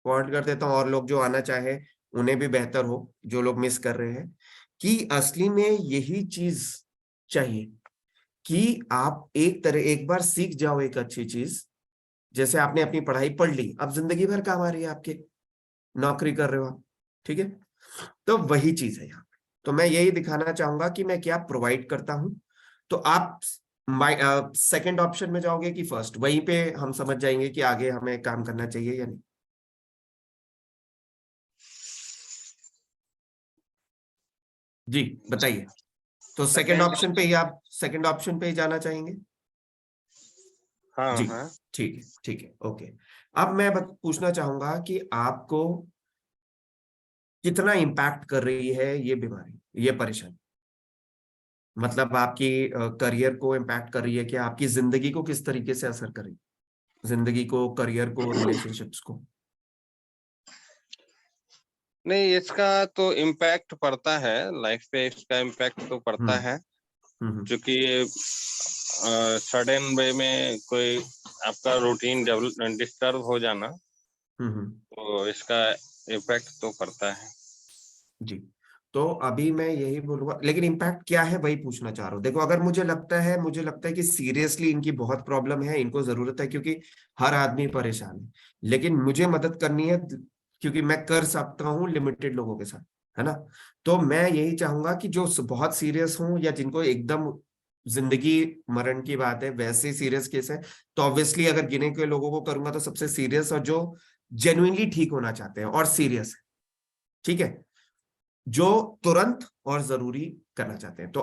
Point कर देता हूँ, और लोग जो आना चाहे उन्हें भी बेहतर हो, जो लोग मिस कर रहे हैं, कि असली में यही चीज चाहिए कि आप एक बार सीख जाओ एक अच्छी चीज। जैसे आपने अपनी पढ़ाई पढ़ ली, अब जिंदगी भर काम आ रही है आपके, नौकरी कर रहे हो आप, ठीक है। तो वही चीज है यहाँ पे। तो मैं यही दिखाना चाहूंगा कि मैं क्या प्रोवाइड करता हूं। तो आप सेकंड ऑप्शन में जाओगे कि फर्स्ट, वहीं पे हम समझ जाएंगे कि आगे हमें काम करना चाहिए या नहीं। जी बताइए। तो सेकंड सेकंड। ऑप्शन पे ही, आप सेकंड ऑप्शन पे ही जाना चाहेंगे? हाँ जी हाँ। ठीक है, ठीक है, ओके। अब मैं पूछना चाहूंगा कि आपको कितना इम्पैक्ट कर रही है ये बीमारी, ये परेशानी, मतलब आपकी करियर को इम्पैक्ट कर रही है क्या, आपकी जिंदगी को किस तरीके से असर कर रही है, जिंदगी को, करियर को, रिलेशनशिप्स को? नहीं, इसका तो इम्पैक्ट पड़ता है, लाइफ पे इसका इम्पैक्ट तो पड़ता हम्म है। हम्म क्योंकि सडन वे में कोई आपका रूटीन डिस्टर्ब हो जाना, हम्म। तो इसका इम्पैक्ट तो पड़ता है। जी। तो अभी मैं यही बोलूंगा, लेकिन इम्पैक्ट क्या है वही पूछना चाह रहा हूँ। देखो, अगर मुझे लगता है कि सीरियसली इनकी बहुत प्रॉब्लम है, इनको जरूरत है, क्योंकि हर आदमी परेशान है, लेकिन मुझे मदद करनी है, क्योंकि मैं कर सकता हूँ लिमिटेड लोगों के साथ, है ना। तो मैं यही चाहूंगा कि जो बहुत सीरियस हों, या जिनको एकदम जिंदगी मरण की बात है, वैसे सीरियस केस है, तो ऑब्वियसली अगर गिने के लोगों को करूंगा तो सबसे सीरियस, और जो जेन्युइनली ठीक होना चाहते हैं और सीरियस है, ठीक है, जो तुरंत और जरूरी करना चाहते हैं। तो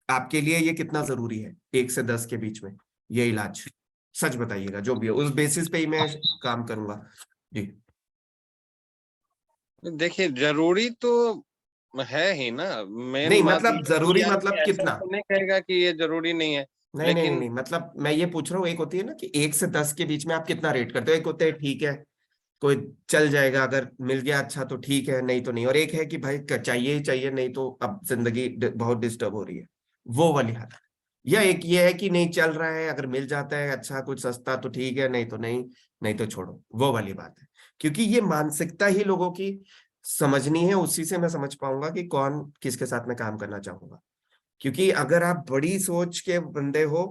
आपके लिए ये कितना जरूरी है, 1 से 10 के बीच में, ये इलाज? सच बताइएगा, जो भी है उस बेसिस पे ही मैं काम करूंगा। जी। देखिए, जरूरी तो है ही ना। मेन नहीं बात मतलब ये है कि जरूरी आदमी मतलब ऐसा कितना? तो नहीं कहेगा कि ये जरूरी नहीं है। नहीं नहीं नहीं लेकिन नहीं, मतलब मैं ये पूछ रहा हूँ, एक होती है ना कि 1 से 10 के बीच में आप कितना रेट करते हो। एक होते हैं ठीक है, कोई चल जाएगा, अगर मिल गया अच्छा तो ठीक है, नहीं तो नहीं। और एक है कि भाई चाहिए ही चाहिए, नहीं तो अब जिंदगी बहुत डिस्टर्ब हो रही है, वो वाली हालत। या एक ये है कि नहीं चल रहा है, अगर मिल जाता है अच्छा कुछ सस्ता तो ठीक है, नहीं तो नहीं, नहीं तो छोड़ो, वो वाली बात है। क्योंकि ये मानसिकता ही लोगों की समझनी है, उसी से मैं समझ पाऊंगा कि कौन किसके साथ में काम करना चाहूंगा। क्योंकि अगर आप बड़ी सोच के बंदे हो,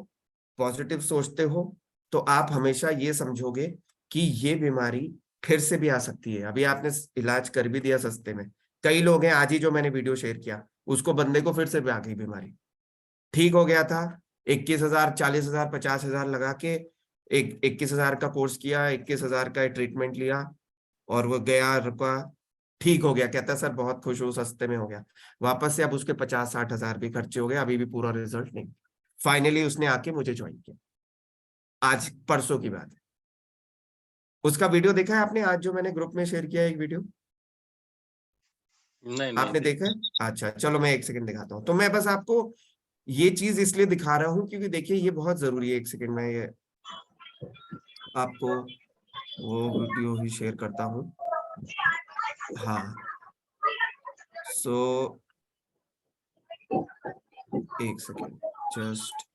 पॉजिटिव सोचते हो, तो आप हमेशा ये समझोगे कि ये बीमारी फिर से भी आ सकती है। अभी आपने इलाज कर भी दिया सस्ते में, कई लोग हैं, आज ही जो मैंने वीडियो शेयर किया, उसको बंदे को फिर से भी आ गई बीमारी, ठीक हो गया था, 21,000, 40,000, 50,000 लगा के एक 21,000 का कोर्स किया, 21,000 का ट्रीटमेंट लिया, और वो गया, रुका, ठीक हो गया, कहता सर बहुत खुश हूँ, सस्ते में हो गया। वापस से अब उसके 50-60,000 भी खर्चे हो गए, अभी भी पूरा रिजल्ट नहीं। फाइनली उसने आके मुझे ज्वाइन किया, आज परसों की बात है। उसका वीडियो देखा है आपने, आज जो मैंने ग्रुप में शेयर किया है एक वीडियो, नहीं नहीं आपने देखा देखा। है? अच्छा चलो मैं एक सेकंड दिखाता हूँ। तो मैं बस आपको ये चीज इसलिए दिखा रहा हूँ क्योंकि देखिए ये बहुत जरूरी है। एक सेकंड में ये आपको वो वीडियो ही शेयर करता हूँ। हाँ, सो एक सेकेंड, जस्ट,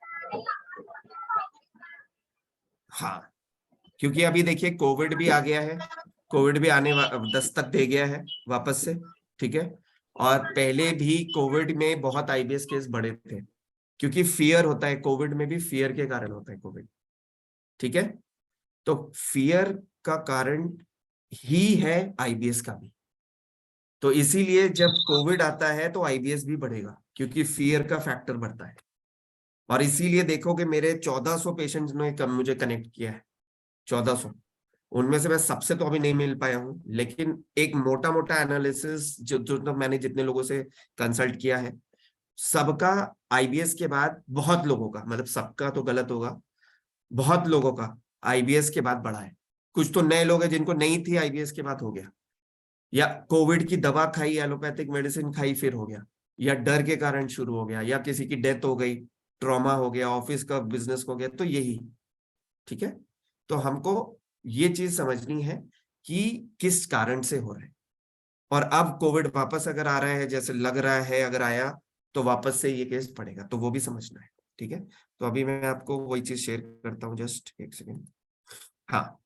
हाँ, क्योंकि अभी देखिए कोविड भी आ गया है, कोविड भी दस्तक दे गया है वापस से, ठीक है। और पहले भी कोविड में बहुत आईबीएस केस बढ़े थे, क्योंकि फियर होता है, कोविड में भी फियर के कारण होता है कोविड, ठीक है। तो फियर का कारण ही है आईबीएस का भी। तो इसीलिए जब कोविड आता है तो आईबीएस भी बढ़ेगा, क्योंकि फियर का फैक्टर बढ़ता है। और इसीलिए देखोगे मेरे 1400 पेशेंट्स ने मुझे कनेक्ट किया है, 1400। उनमें से मैं सबसे तो अभी नहीं मिल पाया हूं, लेकिन एक मोटा मोटा एनालिसिस जो तो मैंने जितने लोगों से कंसल्ट किया है, सबका आईबीएस के बाद, बहुत लोगों का, मतलब सबका तो गलत होगा, बहुत लोगों का आईबीएस के बाद बढ़ा है। कुछ तो नए लोग हैं जिनको नहीं थी, आईबीएस के बाद हो गया, या कोविड की दवा खाई, एलोपैथिक मेडिसिन खाई, फिर हो गया, या डर के कारण शुरू हो गया, या किसी की डेथ हो गई, ट्रॉमा हो गया, ऑफिस का बिजनेस हो गया, तो यही, ठीक है। तो हमको ये चीज समझनी है कि किस कारण से हो रहा है। और अब कोविड वापस अगर आ रहा है, जैसे लग रहा है, अगर आया तो वापस से ये केस पड़ेगा, तो वो भी समझना है, ठीक है। तो अभी मैं आपको वही चीज शेयर करता हूँ, जस्ट एक सेकेंड। हाँ,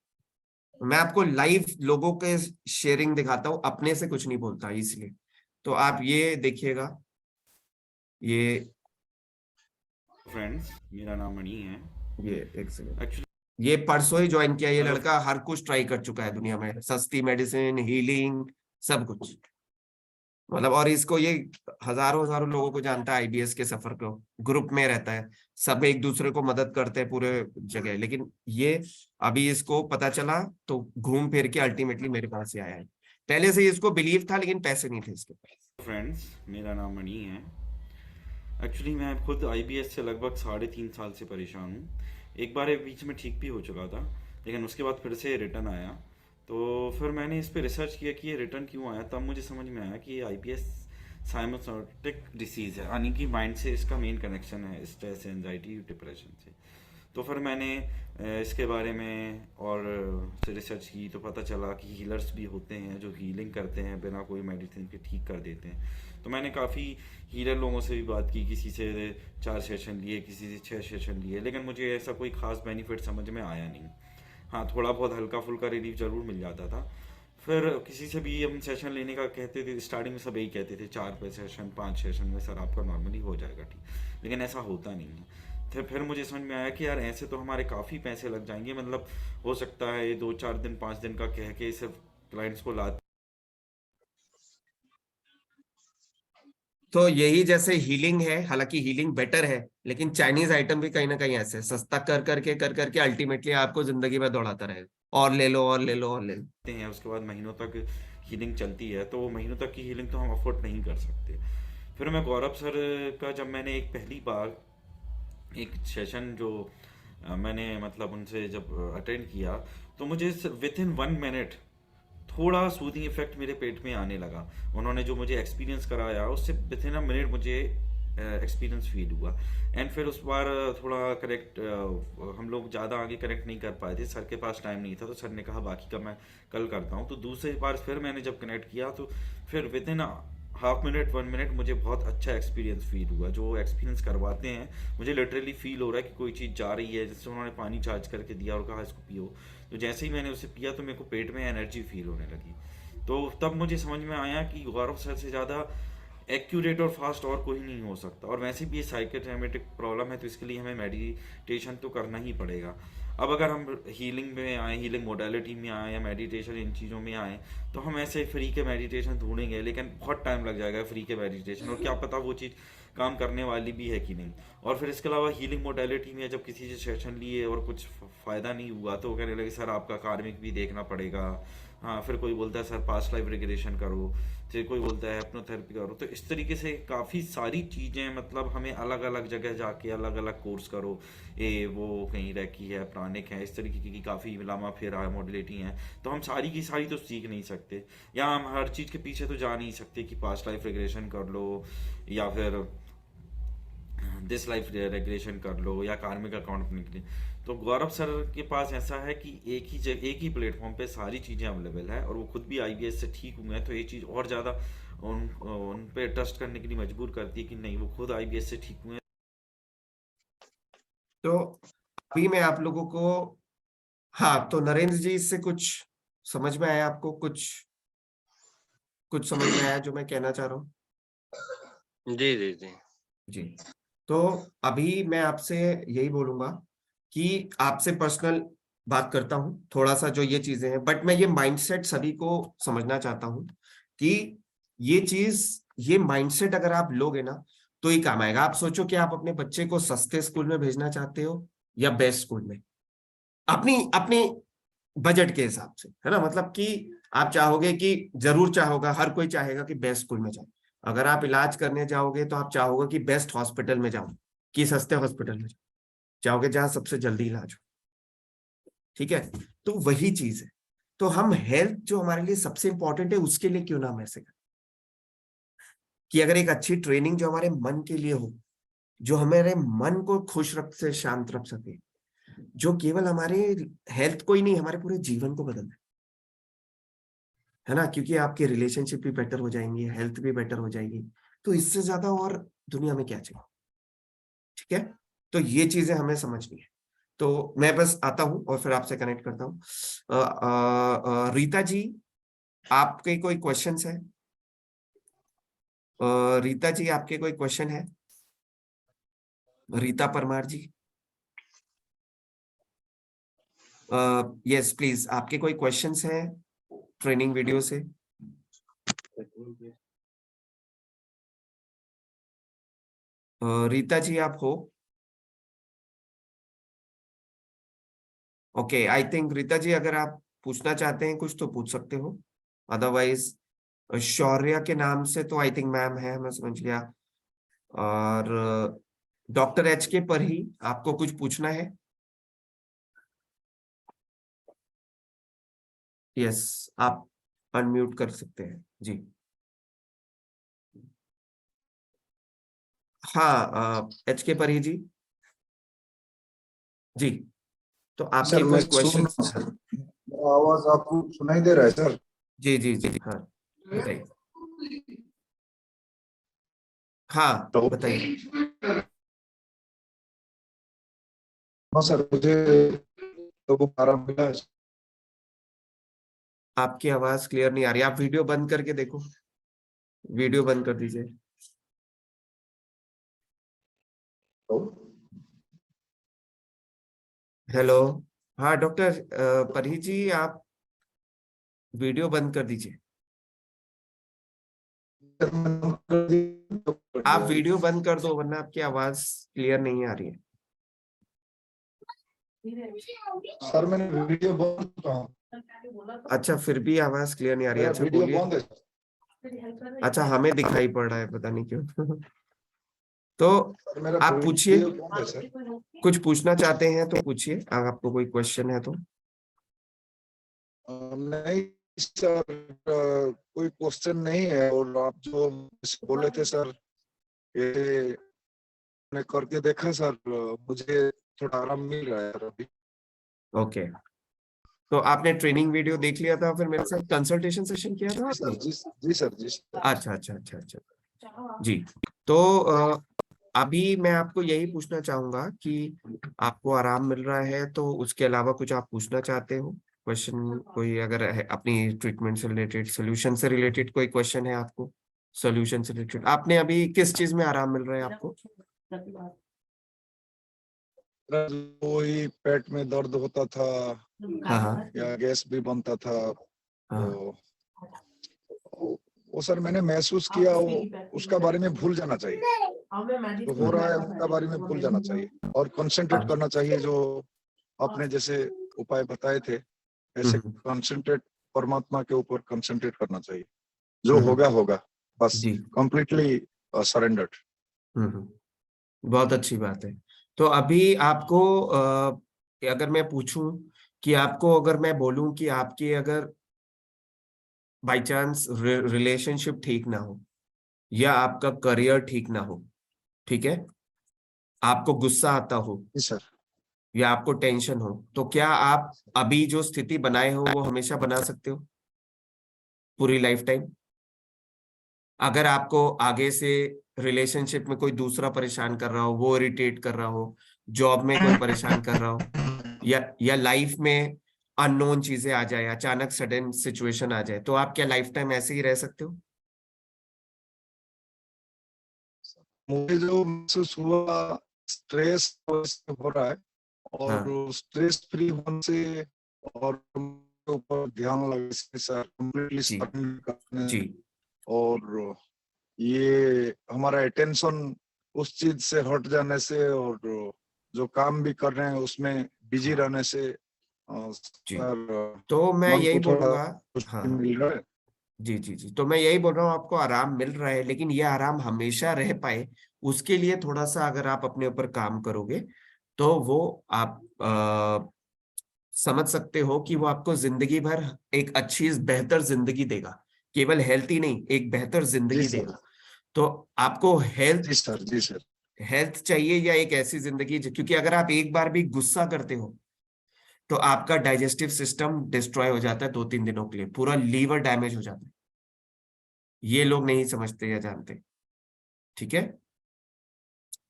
मैं आपको लाइव लोगों के शेयरिंग दिखाता हूँ, अपने से कुछ नहीं बोलता इसलिए। तो आप ये देखिएगा, ये फ्रेंड्स, मेरा नाम मणि है। ये एक सेकंड, एक्चुअली ये परसों ही ज्वाइन किया। ये हेलो लड़का हर कुछ ट्राई कर चुका है दुनिया में, सस्ती मेडिसिन, हीलिंग, सब कुछ। मतलब और इसको ये हजारों हजारों लोगों को जानता है, आईबीएस के सफर को, ग्रुप में रहता है, सब एक दूसरे को मदद करते हैं पूरे जगह। लेकिन ये अभी इसको पता चला तो घूम फिर के अल्टीमेटली मेरे पास ही आया है। पहले से ही इसको बिलीव था लेकिन पैसे नहीं थे इसके पास। फ्रेंड्स, मेरा नाम मणि है। एक्चुअली मैं खुद आईबीएस से लगभग 3.5 साल से परेशान हूँ। एक बार एक बीच में ठीक भी हो चुका था, लेकिन उसके बाद फिर से रिटर्न आया। तो फिर मैंने इस पे रिसर्च किया कि ये रिटर्न क्यों आया। तब मुझे समझ में आया कि ये आईबीएस साइकोसोमेटिक डिसीज़ है, यानी कि माइंड से इसका मेन कनेक्शन है, स्ट्रेस, एंजाइटी, डिप्रेशन से। तो फिर मैंने इसके बारे में और से रिसर्च की, तो पता चला कि हीलर्स भी होते हैं जो हीलिंग करते हैं, बिना कोई मेडिसिन के ठीक कर देते हैं। तो मैंने काफ़ी हीलर लोगों से भी बात की, किसी से 4 सेशन लिए, किसी से 6 सेशन लिए, लेकिन मुझे ऐसा कोई ख़ास बेनिफिट समझ में आया नहीं। हाँ, थोड़ा बहुत हल्का फुल्का रिलीफ ज़रूर मिल जाता था। फिर किसी से भी हम सेशन लेने का कहते थे, स्टार्टिंग में सब यही कहते थे 4 पे सेशन, 5 सेशन में सर आपका नॉर्मली हो जाएगा ठीक, लेकिन ऐसा होता नहीं है। तो फिर मुझे समझ में आया कि यार ऐसे तो हमारे काफ़ी पैसे लग जाएंगे, मतलब हो सकता है 2-4 दिन 5 दिन का कह के सिर्फ क्लाइंट्स को ला। तो यही जैसे हीलिंग है, हालांकि हीलिंग बेटर है, लेकिन चाइनीज आइटम भी कहीं ना कहीं ऐसे सस्ता कर करके अल्टीमेटली आपको जिंदगी में दौड़ाता रहेगा, और ले लो और ले लो और ले लो। हैं, उसके बाद महीनों तक हीलिंग चलती है, तो वो महीनों तक की हीलिंग तो हम अफोर्ड नहीं कर सकते। फिर मैं गौरव सर का जब मैंने एक पहली बार एक सेशन जो मैंने मतलब उनसे जब अटेंड किया, तो मुझे विद इन 1 मिनट थोड़ा सूदिंग इफेक्ट मेरे पेट में आने लगा। उन्होंने जो मुझे एक्सपीरियंस कराया उससे विद इन अ मिनट मुझे एक्सपीरियंस फील हुआ। एंड फिर उस बार थोड़ा करेक्ट हम लोग ज़्यादा आगे करेक्ट नहीं कर पाए थे, सर के पास टाइम नहीं था, तो सर ने कहा बाकी का मैं कल करता हूँ। तो दूसरी बार फिर मैंने जब कनेक्ट किया, तो फिर with in half minute 1 minute मुझे बहुत अच्छा एक्सपीरियंस फील हुआ। जो एक्सपीरियंस करवाते हैं, मुझे लिटरली फील हो रहा है कि कोई चीज़ जा रही है। जैसे उन्होंने पानी चार्ज करके दिया और कहा इसको पियो, तो जैसे ही मैंने उसे पिया तो मेरे को पेट में एनर्जी फील होने लगी। तो तब मुझे समझ में आया कि गौरव सर से ज़्यादा एक्यूरेट और फास्ट और कोई नहीं हो सकता। और वैसे भी ये साइकोट्रेमेटिक प्रॉब्लम है, तो इसके लिए हमें मेडिटेशन तो करना ही पड़ेगा। अब अगर हम हीलिंग में आए, हीलिंग मोडालिटी में आए या मेडिटेशन इन चीज़ों में आए, तो हम ऐसे फ्री के मेडिटेशन ढूंढेंगे, लेकिन बहुत टाइम लग जाएगा फ्री के मेडिटेशन, और क्या पता वो चीज़ काम करने वाली भी है कि नहीं। और फिर इसके अलावा हीलिंग मोडालिटी में जब किसी से सेशन लिए और कुछ फ़ायदा नहीं हुआ, तो कहने लगे सर आपका कार्मिक भी देखना पड़ेगा। हाँ, फिर कोई बोलता है सर पास्ट लाइफ रिग्रेशन करो, फिर कोई बोलता है हिप्नोथेरेपी करो। तो इस तरीके से काफ़ी सारी चीज़ें, मतलब हमें अलग अलग जगह जाके अलग अलग कोर्स करो। ये वो कहीं रैकी है, प्राणिक है, इस तरीके की काफ़ी लामा फेरा मॉडलिटी हैं। तो हम सारी की सारी तो सीख नहीं सकते, या हम हर चीज़ के पीछे तो जा नहीं सकते कि पास्ट लाइफ रिग्रेशन कर लो, या फिर दिस लाइफ रेगुलेशन कर लो, या कार्मिक अकाउंट निकले। तो गौरव सर के पास ऐसा है कि एक ही प्लेटफॉर्म पे सारी चीज़ें अवेलेबल है, और वो खुद भी आईबीएस से ठीक हुए हैं। तो ये चीज़ और ज़्यादा उन पे ट्रस्ट करने के लिए मजबूर करती है कि नहीं, वो खुद आईबीएस से ठीक हुए हैं। तो अभी मैं आप लोगों को, हाँ, तो नरेंद्र जी इससे कुछ समझ में आया आपको? कुछ समझ में आया जो मैं कहना चाह रहा हूँ? जी जी जी। जी। तो अभी मैं आपसे यही बोलूंगा कि आपसे पर्सनल बात करता हूं थोड़ा सा, जो ये चीजें हैं, बट मैं ये माइंडसेट सभी को समझना चाहता हूं कि ये माइंडसेट अगर आप लोगे ना तो ही काम आएगा। आप सोचो कि आप अपने बच्चे को सस्ते स्कूल में भेजना चाहते हो या बेस्ट स्कूल में, अपनी अपनी बजट के हिसाब से, है ना? मतलब कि आप चाहोगे कि, जरूर चाहोगा, हर कोई चाहेगा कि बेस्ट स्कूल में जाए। अगर आप इलाज करने जाओगे तो आप चाहोगे कि बेस्ट हॉस्पिटल में जाओ कि सस्ते हॉस्पिटल में जाओ, चाहोगे जहां सबसे जल्दी इलाज हो। ठीक है, तो वही चीज है। तो हम हेल्थ जो हमारे लिए सबसे इंपॉर्टेंट है, उसके लिए क्यों ना हम ऐसे करें कि अगर एक अच्छी ट्रेनिंग जो हमारे मन के लिए हो, जो हमारे मन को खुश रख से शांत रख सके, जो केवल हमारे हेल्थ को ही नहीं, हमारे पूरे जीवन को बदल दे, है ना? क्योंकि आपके रिलेशनशिप भी बेटर हो जाएंगे, हेल्थ भी बेटर हो जाएगी, तो इससे ज्यादा और दुनिया में क्या चाहिए? ठीक है, तो ये चीजें हमें समझनी है। तो मैं बस आता हूँ और फिर आपसे कनेक्ट करता हूँ। रीता जी, आपके कोई क्वेश्चंस है? रीता जी, आपके कोई क्वेश्चन है? रीता परमार जी, यस प्लीज, आपके कोई क्वेश्चंस हैं ट्रेनिंग वीडियो से? रीता जी, आप हो? Okay, I think Rita ji, अगर आप पूछना चाहते हैं कुछ तो पूछ सकते हो, अदरवाइज शौर्य के नाम से तो आई थिंक मैम है, मैं समझ गया। और डॉक्टर एच के पर ही आपको कुछ पूछना है? यस, आप अनम्यूट कर सकते हैं जी। हाँ, एच के पर ही जी, जी, तो आपके सर मैं कोई सुन क्वेश्चन? रहा हूं सर, मेरा आवाज आपको सुनाई दे रहा है सर? जी जी जी, हाँ बताइए। हाँ तो बताइए। हाँ सर, मुझे तो वो आराम मिला है। आपकी आवाज क्लियर नहीं आ रही, आप वीडियो बंद करके देखो, वीडियो बंद कर दीजिए। तो हेलो, हाँ डॉक्टर परी जी, आप वीडियो बंद कर दीजिए। सर, मैंने नोट कर दिया, तो कर आप दिया। वीडियो बंद कर दो वरना आपकी आवाज क्लियर नहीं आ रही है। सर मैंने वीडियो बंद कहा, अच्छा, फिर भी आवाज क्लियर नहीं आ रही है, मेरा अच्छा वीडियो बोलिए। बंद है सर। अच्छा, हमें दिखाई पड़ रहा है, पता नहीं क्यों। तो सर मेरा आप पूछिए, वीडियो बंद है सर। कुछ पूछना चाहते हैं तो पूछिए, अगर आपको कोई क्वेश्चन है तो। नहीं सर, कोई क्वेश्चन नहीं है। और आप जो बोले थे सर, ये मैं करके देखा सर, मुझे थोड़ा आराम मिल रहा है अभी। ओके, तो आपने ट्रेनिंग वीडियो देख लिया था, फिर मेरे साथ कंसल्टेशन सेशन किया था जी सर, आपने? जी सर, जी सर। अच्छा अच्छा अच्छा अच्छा जी। तो अभी मैं आपको यही पूछना चाहूंगा कि आपको आराम मिल रहा है, तो उसके अलावा कुछ आप पूछना चाहते हो क्वेश्चन? कोई अगर है अपनी ट्रीटमेंट से रिलेटेड, सोल्यूशन से रिलेटेड कोई क्वेश्चन है आपको? सोल्यूशन से रिलेटेड आपने अभी किस चीज में आराम मिल रहा है आपको? वही पेट में दर्द होता था हाँ हाँ या गैस भी बनता था, हाँ, तो वो सर मैंने महसूस किया, वो उसका बारे में भूल जाना चाहिए। जो हो रहा है उसका बारे में भूल जाना चाहिए और कंसंट्रेट करना चाहिए, जो आपने जैसे उपाय बताए थे ऐसे हम्म, कंसंट्रेट, परमात्मा के ऊपर कंसंट्रेट करना चाहिए। जो हम्म, होगा होगा, बस जी, कंप्लीटली सरेंडर्ड। बहुत अच्छी बात है। तो अभी आपको अगर मैं पूछूं कि आपको, अगर मैं बोलूं कि आपकी अगर बाय चांस रिलेशनशिप ठीक ना हो, या आपका करियर ठीक ना हो, ठीक है, आपको गुस्सा आता हो जी सर। या आपको टेंशन हो, तो क्या आप अभी जो स्थिति बनाए हो वो हमेशा बना सकते हो, पूरी लाइफ टाइम? अगर आपको आगे से रिलेशनशिप में कोई दूसरा परेशान कर रहा हो, वो इरिटेट कर रहा हो, जॉब में कोई परेशान कर रहा हो, या लाइफ में अननोन चीजें आ जाए, अचानक सडन सिचुएशन आ जाए, तो आप क्या लाइफ टाइम ऐसे ही रह सकते हो? मुझे जो महसूस हुआ, स्ट्रेस हो रहा है, और हाँ स्ट्रेस फ्री होने से और उनके ऊपर ध्यान लगाने से सर, कंप्लीटली जी करने, जी, और ये हमारा अटेंशन उस चीज से हट जाने से, और जो काम भी कर रहे हैं उसमें बिजी हाँ रहने से जी, सर, तो मैं मन यही को थोड़ा बोलूंगा। खुशी हाँ मिल रहा है। जी जी जी, तो मैं यही बोल रहा हूँ, आपको आराम मिल रहा है, लेकिन ये आराम हमेशा रह पाए उसके लिए थोड़ा सा अगर आप अपने ऊपर काम करोगे, तो वो आप समझ सकते हो कि वो आपको जिंदगी भर एक अच्छी बेहतर जिंदगी देगा, केवल हेल्थ ही नहीं, एक बेहतर जी जिंदगी सर, देगा। तो आपको जी सर, जी सर। हेल्थ चाहिए या एक ऐसी जिंदगी क्योंकि अगर आप एक बार भी गुस्सा करते हो तो आपका डाइजेस्टिव सिस्टम डिस्ट्रॉय हो जाता है 2-3 दिनों के लिए, पूरा लीवर डैमेज हो जाता है। ये लोग नहीं समझते या जानते, ठीक है?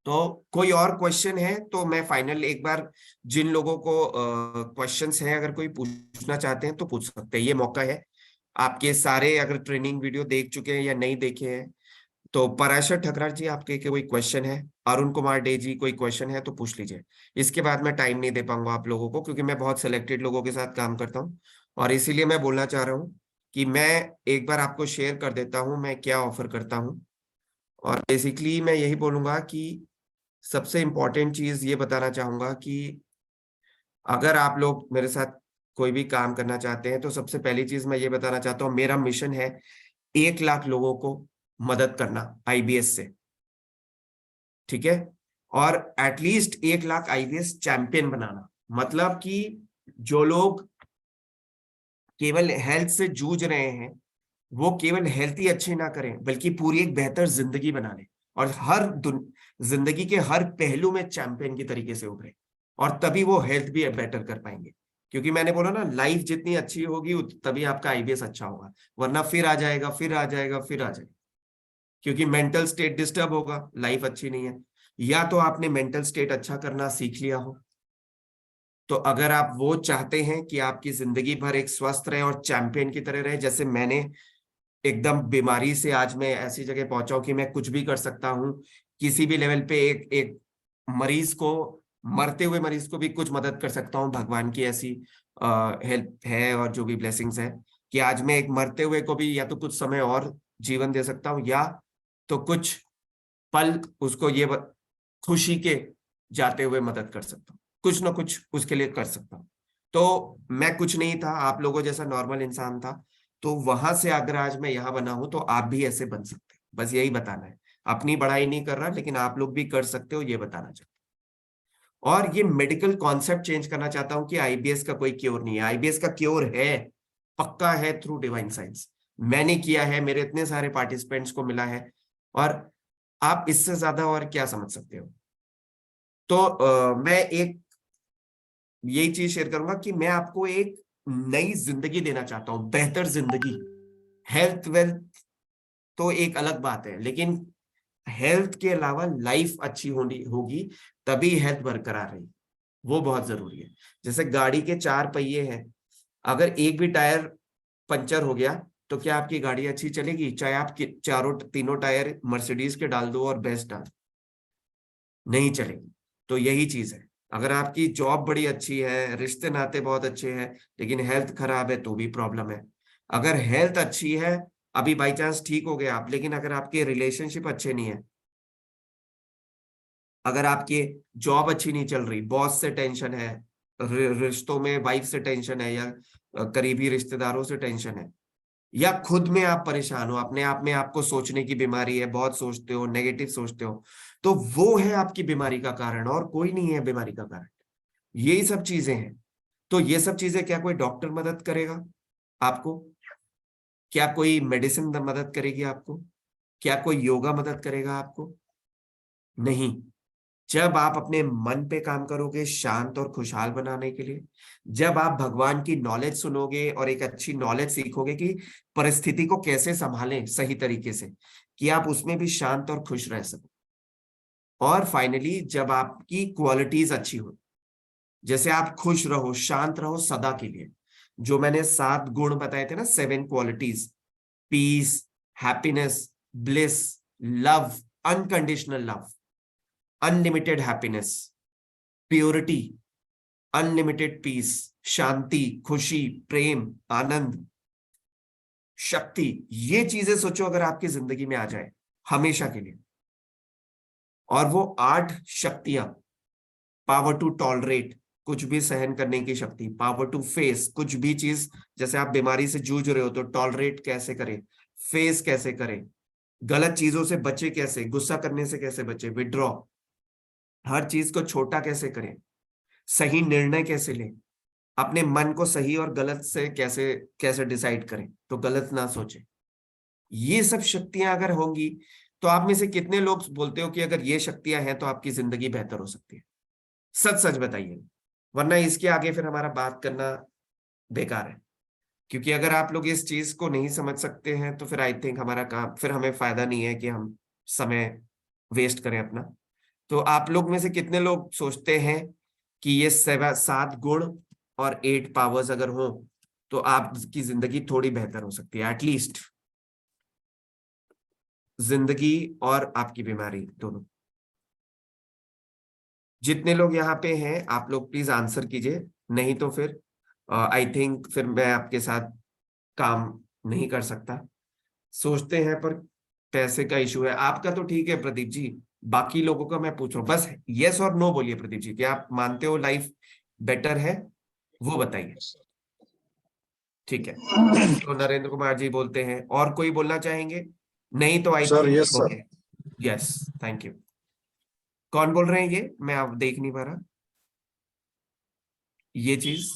तो कोई और क्वेश्चन है तो मैं फाइनल एक बार, जिन लोगों को क्वेश्चंस हैं अगर कोई पूछना चाहते हैं तो पूछ सकते हैं, ये मौका है आपके। सारे अगर ट्रेनिंग वीडियो देख चुके हैं या नहीं देखे हैं तो पराशर ठकरार जी आपके कोई क्वेश्चन है, अरुण कुमार डे जी कोई क्वेश्चन है तो पूछ लीजिए। इसके बाद मैं टाइम नहीं दे पाऊंगा आप लोगों को, क्योंकि मैं बहुत सिलेक्टेड लोगों के साथ काम करता हूँ, और इसीलिए मैं बोलना चाह रहा हूँ कि मैं एक बार आपको शेयर कर देता हूँ मैं क्या ऑफर करता हूँ। और बेसिकली मैं यही बोलूंगा कि सबसे इम्पोर्टेंट चीज ये बताना चाहूंगा कि अगर आप लोग मेरे साथ कोई भी काम करना चाहते हैं तो सबसे पहली चीज मैं ये बताना चाहता हूँ, मेरा मिशन है 1 लाख लोगों को मदद करना आईबीएस से, ठीक है, और एटलीस्ट 1 लाख आईबीएस चैंपियन बनाना। मतलब कि जो लोग केवल हेल्थ से जूझ रहे हैं वो केवल हेल्थ ही अच्छी ना करें बल्कि पूरी एक बेहतर जिंदगी बना लें, और जिंदगी के हर पहलू में चैंपियन की तरीके से उभरे, और तभी वो हेल्थ भी बेटर कर पाएंगे। क्योंकि मैंने बोला ना, लाइफ जितनी अच्छी होगी तभी आपका आईबीएस अच्छा होगा, वरना फिर आ जाएगा फिर आ जाएगा फिर आ जाएगा, क्योंकि मेंटल स्टेट डिस्टर्ब होगा, लाइफ अच्छी नहीं है। या तो आपने मेंटल स्टेट अच्छा करना सीख लिया हो, तो अगर आप वो चाहते हैं कि आपकी जिंदगी भर एक स्वस्थ रहे और चैंपियन की तरह रहे, जैसे मैंने एकदम बीमारी से आज मैं ऐसी जगह पहुंचा हूं कि मैं कुछ भी कर सकता हूं, किसी भी लेवल पे एक एक मरीज को, मरते हुए मरीज को भी कुछ मदद कर सकता हूं, भगवान की ऐसी हेल्प है और जो भी ब्लेसिंग्स है कि आज मैं एक मरते हुए को भी या तो कुछ समय और जीवन दे सकता हूं, या तो कुछ पल उसको ये खुशी के जाते हुए मदद कर सकता हूँ, कुछ ना कुछ उसके लिए कर सकता हूँ। तो मैं कुछ नहीं था, आप लोगों जैसा नॉर्मल इंसान था, तो वहां से अगर आज मैं यहाँ बना हूं तो आप भी ऐसे बन सकते हैं, बस यही बताना है। अपनी बड़ाई नहीं कर रहा, लेकिन आप लोग भी कर सकते हो ये बताना चाहता हूँ। और ये मेडिकल कॉन्सेप्ट चेंज करना चाहता हूँ कि आईबीएस का कोई क्योर नहीं है, आईबीएस का क्योर है, पक्का है, थ्रू डिवाइन साइंस। मैंने किया है, मेरे इतने सारे पार्टिसिपेंट्स को मिला है, और आप इससे ज्यादा और क्या समझ सकते हो। तो मैं एक यही चीज शेयर करूंगा कि मैं आपको एक नई जिंदगी देना चाहता हूं, बेहतर जिंदगी। हेल्थ वेल्थ तो एक अलग बात है, लेकिन हेल्थ के अलावा लाइफ अच्छी होनी होगी, तभी हेल्थ बरकरार रहेगी, वो बहुत जरूरी है। जैसे गाड़ी के 4 पहिए हैं, अगर एक भी टायर पंचर हो गया तो क्या आपकी गाड़ी अच्छी चलेगी, चाहे आप चारों तीनों टायर मर्सिडीज के डाल दो और बेस्ट डाल, नहीं चलेगी। तो यही चीज है, अगर आपकी जॉब बड़ी अच्छी है, रिश्ते नाते बहुत अच्छे हैं, लेकिन हेल्थ खराब है तो भी प्रॉब्लम है। अगर हेल्थ अच्छी है, अभी बाई चांस ठीक हो गए आप, लेकिन अगर आपके रिलेशनशिप अच्छे नहीं है, अगर आपकी जॉब अच्छी नहीं चल रही, बॉस से टेंशन है, रिश्तों में वाइफ से टेंशन है, या करीबी रिश्तेदारों से टेंशन है, या खुद में आप परेशान हो, अपने आप में आपको सोचने की बीमारी है, बहुत सोचते हो, नेगेटिव सोचते हो, तो वो है आपकी बीमारी का कारण, और कोई नहीं है बीमारी का कारण, यही सब चीजें हैं। तो ये सब चीजें क्या कोई डॉक्टर मदद करेगा आपको? क्या कोई मेडिसिन मदद करेगी आपको? क्या कोई योगा मदद करेगा आपको? नहीं। जब आप अपने मन पे काम करोगे शांत और खुशहाल बनाने के लिए, जब आप भगवान की नॉलेज सुनोगे और एक अच्छी नॉलेज सीखोगे कि परिस्थिति को कैसे संभालें सही तरीके से, कि आप उसमें भी शांत और खुश रह सको, और फाइनली जब आपकी क्वालिटीज अच्छी हो, जैसे आप खुश रहो, शांत रहो सदा के लिए, जो मैंने 7 गुण बताए थे ना, 7 qualities, peace, happiness, bliss, love, unconditional love, unlimited happiness, purity, unlimited peace, शांति, खुशी, प्रेम, आनंद, शक्ति, ये चीजें सोचो अगर आपकी जिंदगी में आ जाए हमेशा के लिए, और वो 8 शक्तियां, पावर टू टॉलरेट, कुछ भी सहन करने की शक्ति, पावर टू फेस, कुछ भी चीज, जैसे आप बीमारी से जूझ रहे हो तो टॉलरेट कैसे करें, फेस कैसे करें, गलत चीजों से बचे कैसे, गुस्सा करने से कैसे बचे, विड्रॉ, हर चीज को छोटा कैसे करें, सही निर्णय कैसे लें, अपने मन को सही और गलत से कैसे कैसे डिसाइड करें, तो गलत ना सोचें। ये सब शक्तियां अगर होंगी तो आप में से कितने लोग बोलते हो कि अगर ये शक्तियां हैं तो आपकी जिंदगी बेहतर हो सकती है? सच सच बताइए, वरना इसके आगे फिर हमारा बात करना बेकार है। क्योंकि अगर आप लोग इस चीज को नहीं समझ सकते हैं तो फिर आई थिंक हमारा काम, फिर हमें फायदा नहीं है कि हम समय वेस्ट करें अपना। तो आप लोग में से कितने लोग सोचते हैं कि ये 7 गुण और 8 पावर्स अगर हो तो आपकी जिंदगी थोड़ी बेहतर हो सकती है, एटलीस्ट जिंदगी और आपकी बीमारी दोनों। जितने लोग यहाँ पे हैं आप लोग प्लीज आंसर कीजिए, नहीं तो फिर आई थिंक फिर मैं आपके साथ काम नहीं कर सकता। सोचते हैं पर पैसे का इशू है। आपका तो ठीक है प्रदीप जी, बाकी लोगों का मैं पूछ रहा हूँ। बस यस और नो बोलिए प्रदीप जी, क्या आप मानते हो लाइफ बेटर है, वो बताइए। ठीक है, तो नरेंद्र कुमार जी बोलते हैं। और कोई बोलना चाहेंगे? नहीं तो I sir think yes sir. Okay, yes, thank you. कौन बोल रहे हैं ये, मैं आप देख नहीं पा रहा ये चीज।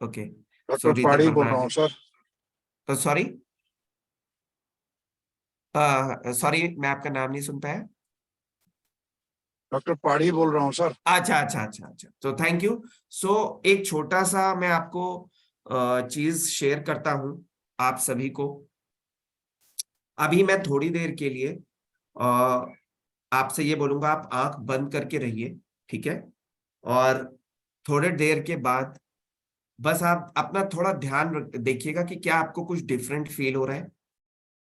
ओके, सो डॉक्टर रीता पाड़ी बोल प्रधान रहा हूँ जी, सर। तो सॉरी, सॉरी मैं आपका नाम नहीं सुन पाया। डॉक्टर पाड़ी बोल रहा हूँ सर। अच्छा अच्छा अच्छा अच्छा, तो थैंक यू। सो एक छोटा सा मैं आपको चीज शेयर करता हूं आप सभी को। अभी मैं थोड़ी देर के लिए अ, आपसे ये बोलूंगा, आप आंख बंद करके रहिए, ठीक है? और थोड़े देर के बाद बस आप अपना थोड़ा ध्यान देखिएगा कि क्या आपको कुछ डिफरेंट फील हो रहा है।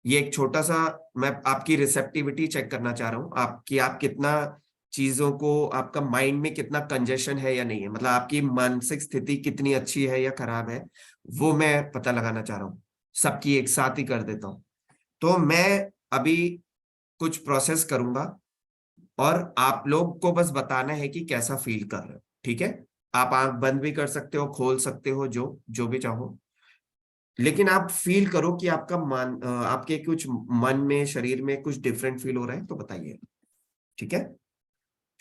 ये एक छोटा सा, मैं आपकी रिसेप्टिविटी चेक करना चाह रहा हूँ, आपकी आप कितना चीजों को, आपका माइंड में कितना कंजेशन है या नहीं है, मतलब आपकी मानसिक स्थिति कितनी अच्छी है या खराब है, वो मैं पता लगाना चाह रहा हूँ। सबकी एक साथ ही कर देता हूँ। तो मैं अभी कुछ प्रोसेस करूंगा और आप लोग को बस बताना है कि कैसा फील कर रहे हो, ठीक है? आप आंख बंद भी कर सकते हो, खोल सकते हो, जो जो भी चाहो, लेकिन आप फील करो कि आपका मन, आपके कुछ मन में, शरीर में कुछ डिफरेंट फील हो रहा है तो बताइए, ठीक है?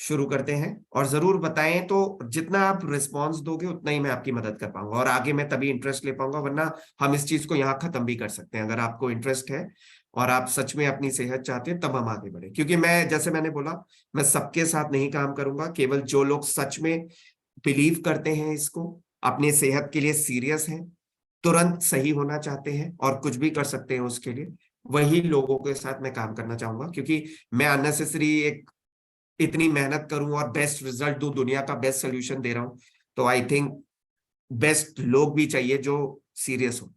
शुरू करते हैं, और जरूर बताएं, तो जितना आप रिस्पॉन्स दोगे उतना ही मैं आपकी मदद कर पाऊंगा और आगे मैं तभी इंटरेस्ट ले पाऊंगा, वरना हम इस चीज को यहाँ खत्म भी कर सकते हैं। अगर आपको इंटरेस्ट है और आप सच में अपनी सेहत चाहते हैं तब हम आगे बढ़े, क्योंकि मैं, जैसे मैंने बोला, मैं सबके साथ नहीं काम करूंगा, केवल जो लोग सच में बिलीव करते हैं इसको, अपनी सेहत के लिए सीरियस हैं, तुरंत सही होना चाहते हैं और कुछ भी कर सकते हैं उसके लिए, वही लोगों के साथ मैं काम करना चाहूंगा। क्योंकि मैं अननेसेसरी एक इतनी मेहनत करूं और बेस्ट रिजल्ट दूं, दुनिया का बेस्ट सोल्यूशन दे रहा हूं, तो आई थिंक बेस्ट लोग भी चाहिए जो सीरियस हो,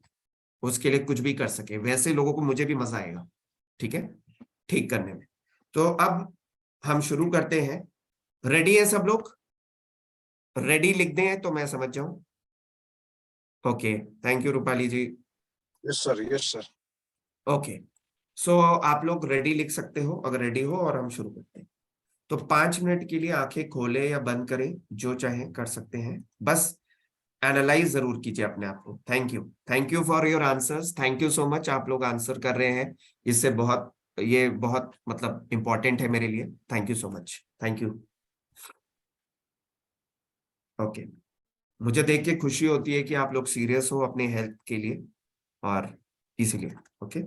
उसके लिए कुछ भी कर सके, वैसे लोगों को मुझे भी मजा आएगा, ठीक है, ठीक करने में। तो अब हम शुरू करते हैं। रेडी है सब लोग? रेडी लिख दें तो मैं समझ जाऊं। Okay, thank you Rupali ji. Yes sir yes sir. Okay, so आप लोग रेडी लिख सकते हो अगर रेडी हो, और हम शुरू करते हैं। तो 5 मिनट के लिए आंखें खोले या बंद करें, जो चाहे कर सकते हैं, बस एनालाइज जरूर कीजिए अपने आप को। Thank you for your answers, thank you so much, आप लोग आंसर कर रहे हैं, इससे बहुत, ये बहुत मतलब इंपॉर्टेंट है मेरे लिए। Thank you so much, thank you. Okay, मुझे देख के खुशी होती है कि आप लोग सीरियस हो अपने हेल्थ के लिए, और इसीलिए ओके।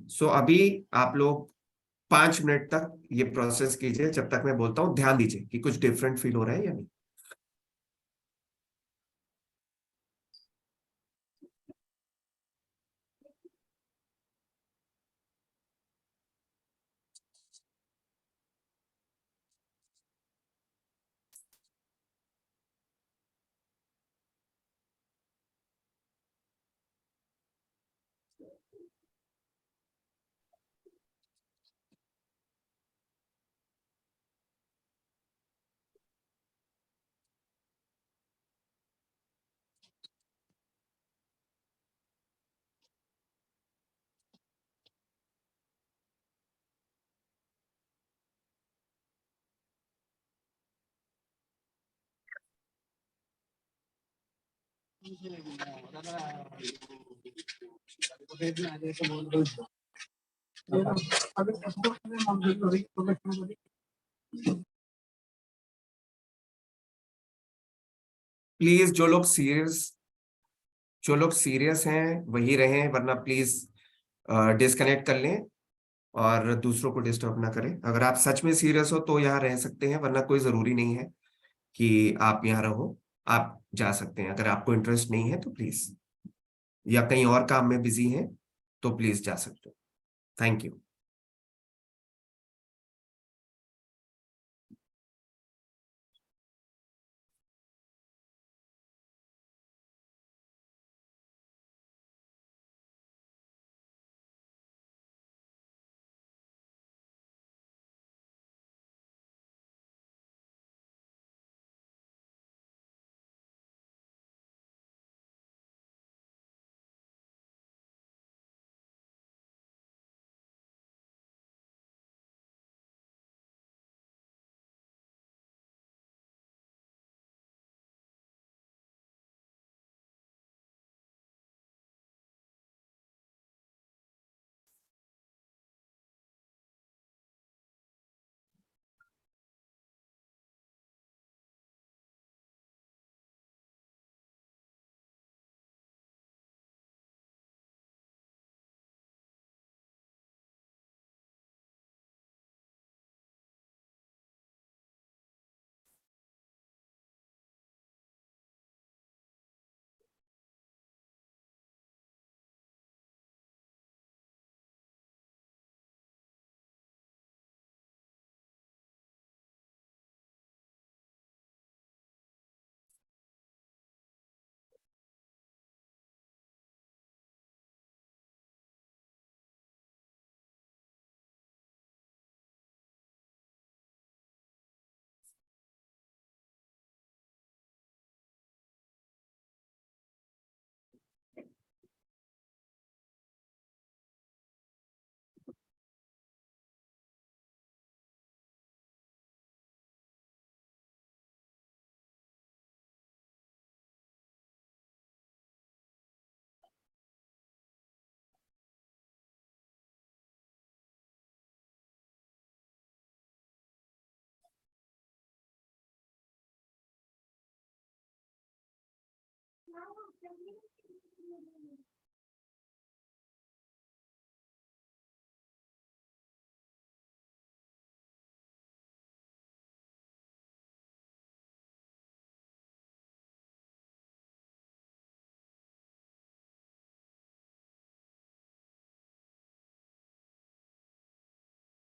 सो अभी आप लोग 5 मिनट तक ये प्रोसेस कीजिए, जब तक मैं बोलता हूँ ध्यान दीजिए कि कुछ डिफरेंट फील हो रहा है या नहीं। प्लीज जो लोग सीरियस हैं वही रहें, वरना प्लीज डिस्कनेक्ट कर लें और दूसरों को डिस्टर्ब ना करें। अगर आप सच में सीरियस हो तो यहाँ रह सकते हैं, वरना कोई जरूरी नहीं है कि आप यहाँ रहो, आप जा सकते हैं। अगर आपको इंटरेस्ट नहीं है तो प्लीज, या कहीं और काम में बिजी हैं तो प्लीज जा सकते हो। Thank you.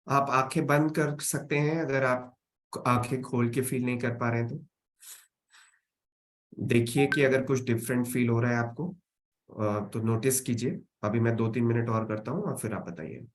आप आंखें बंद कर सकते हैं अगर आप आंखें खोल के फील नहीं कर पा रहे हैं तो। देखिए कि अगर कुछ डिफरेंट फील हो रहा है आपको तो नोटिस कीजिए। अभी मैं 2-3 मिनट और करता हूँ और फिर आप बताइए।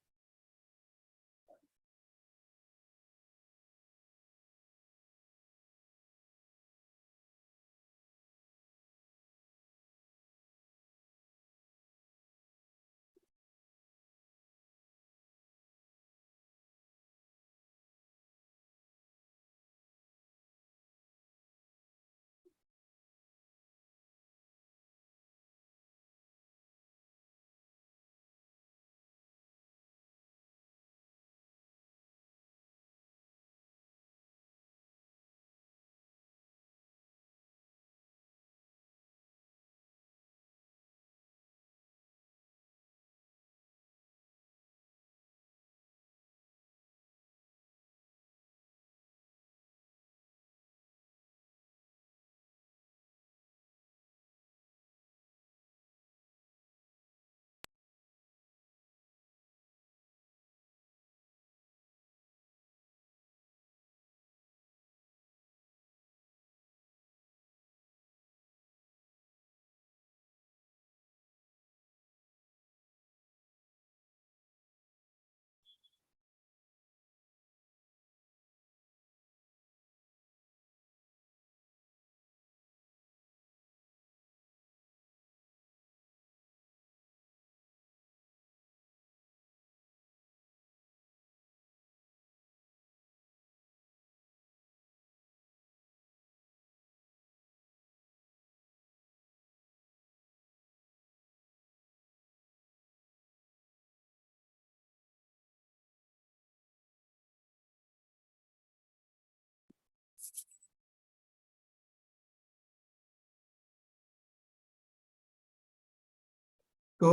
तो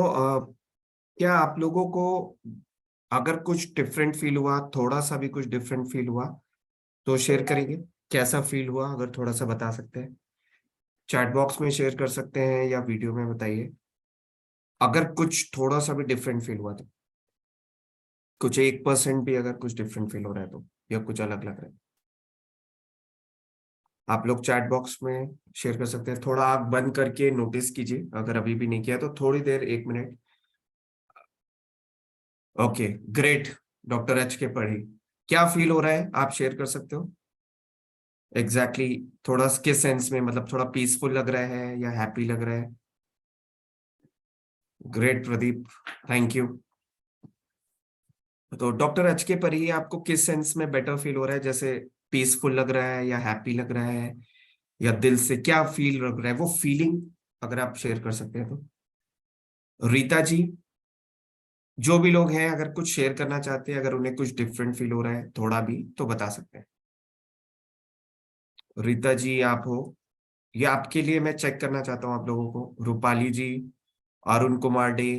क्या आप लोगों को अगर कुछ डिफरेंट फील हुआ, थोड़ा सा भी कुछ डिफरेंट फील हुआ तो शेयर करेंगे? कैसा फील हुआ अगर थोड़ा सा बता सकते हैं, चैट बॉक्स में शेयर कर सकते हैं या वीडियो में बताइए। अगर कुछ थोड़ा सा भी डिफरेंट फील हुआ तो, कुछ 1% भी अगर कुछ डिफरेंट फील हो रहा है तो, या कुछ अलग लग रहा है, आप लोग चैट बॉक्स में शेयर कर सकते हैं। थोड़ा आँख बंद करके नोटिस कीजिए, अगर अभी भी नहीं किया तो थोड़ी देर, 1 minute. Okay, great. Doctor H के पढ़ी, क्या फील हो रहा है आप शेयर कर सकते हो? एग्जैक्टली थोड़ा किस सेंस में, मतलब थोड़ा पीसफुल लग रहा है या हैप्पी लग रहा है? Great Pradeep, thank you. तो डॉक्टर एच के पढ़ी, आपको किस सेंस में बेटर फील हो रहा है? जैसे पीसफुल लग रहा है या हैप्पी लग रहा है या दिल से क्या फील लग रहा है, वो फीलिंग अगर आप शेयर कर सकते हैं तो। रीता जी, जो भी लोग हैं अगर कुछ शेयर करना चाहते हैं, अगर उन्हें कुछ डिफरेंट फील हो रहा है थोड़ा भी, तो बता सकते हैं। रीता जी आप हो, ये आपके लिए मैं चेक करना चाहता हूँ आप लोगों को। रूपाली जी, अरुण कुमार डे,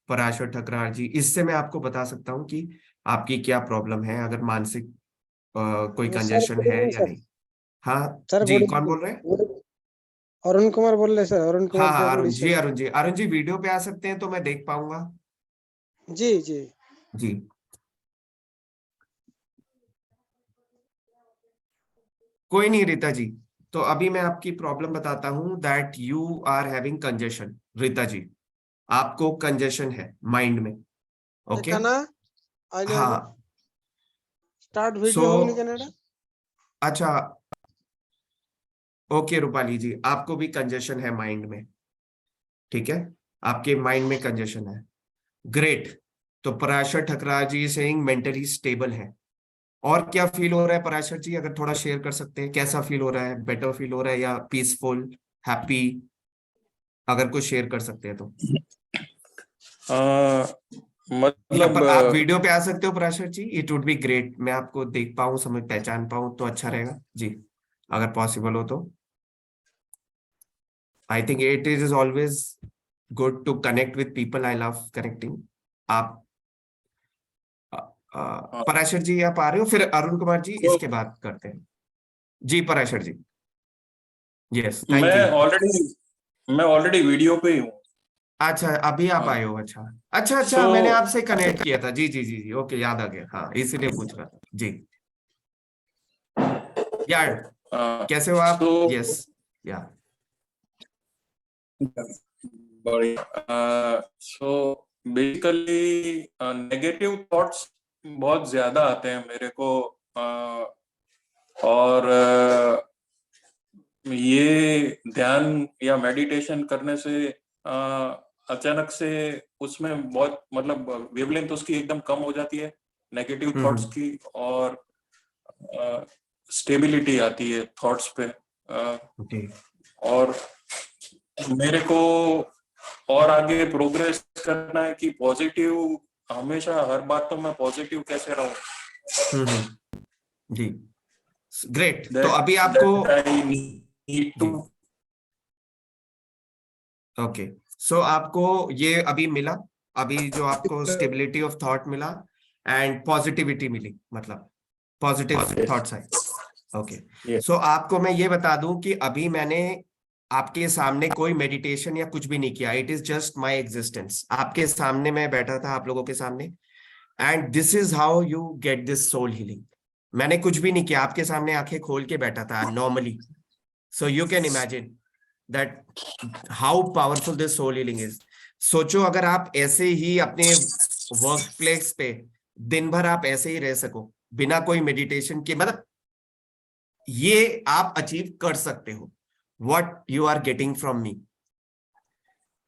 पराशर ठकरार जी, इससे मैं आपको बता सकता हूँ कि आपकी क्या प्रॉब्लम है, अगर मानसिक कोई सर कंजेशन गुड है इवनिंग या सर। नहीं। हाँ सर जी, गुड कौन इवनिंग। बोल रहे हैं? अरुण कुमार बोल रहे सर, अरुण हाँ कुमार हाँ, देवगढ़ अरुण जी, ईश्वर। अरुण जी, अरुण जी वीडियो पे आ सकते हैं तो मैं देख पाऊंगा? जी जी। जी, कोई नहीं रीता जी। तो अभी मैं आपकी प्रॉब्लम बताता हूँ, that you are having congestion. Rita ji, आपको कंजेशन है माइंड में। ओके, देखा ना आज हाँ। स्टार्ट सो वीडियो होगी कनाडा। अच्छा, ओके रूपाली जी, आपको भी कंजेशन है माइंड में, ठीक है? आपके माइंड में कंजेशन है, ग्रेट। तो पराशर ठकरार जी सेइंग मेंटली स्टेबल है। और क्या फील हो रहा है पराशर जी, अगर थोड़ा शेयर कर सकते हैं, कैसा फील हो रहा है? बेटर फील हो रहा है या पीसफुल, हैप्पी? अगर कुछ शेयर कर सकते हैं तो। या मतलब पर आप वीडियो पे आ सकते हो पराशर जी, इट वुड बी ग्रेट, मैं आपको देख पाऊं, समझ पहचान पाऊं तो अच्छा रहेगा जी, अगर पॉसिबल हो तो। I think it is always good to connect with people. I love connecting. आप पराशर जी आप आ रहे हो, फिर अरुण कुमार जी तो इसके बाद करते हैं जी। पराशर जी, यस, थैंक मैं यू। ऑलरेडी वीडियो पे ही हूँ। अच्छा, अभी आप हाँ, आए हो। अच्छा अच्छा अच्छा, So- मैंने आपसे कनेक्ट किया था। जी जी जी जी, ओके, याद आ गया। हाँ, इसीलिए पूछ रहा था जी। यार, कैसे हो आप? तो यस, या बढ़िया। सो बेसिकली नेगेटिव थॉट्स बहुत ज्यादा आते हैं मेरे को, और ये ध्यान या मेडिटेशन करने से अचानक से उसमें बहुत मतलब वेवलेंथ उसकी एकदम कम हो जाती है नेगेटिव थॉट्स की, और स्टेबिलिटी आती है थॉट्स पे। ओके। और मेरे को और आगे प्रोग्रेस करना है कि पॉजिटिव, हमेशा हर बात तो मैं पॉजिटिव कैसे रहूं। जी, ग्रेट। तो अभी आपको नीड टू। ओके, सो आपको ये अभी मिला, अभी जो आपको स्टेबिलिटी ऑफ थॉट मिला एंड पॉजिटिविटी मिली, मतलब पॉजिटिव थॉट्स आए। ओके, सो आपको मैं ये बता दूं कि अभी मैंने आपके सामने कोई मेडिटेशन या कुछ भी नहीं किया। It is just my existence. आपके सामने मैं बैठा था, आप लोगों के सामने, and this is how you get this soul healing. मैंने कुछ भी नहीं किया, आपके सामने आंखें खोल के बैठा था normally. So you can imagine that how powerful this soul healing is. सोचो अगर आप ऐसे ही अपने वर्क प्लेस पे दिन भर आप ऐसे ही रह सको बिना कोई मेडिटेशन के, मतलब ये आप अचीव कर सकते हो what you are getting from me.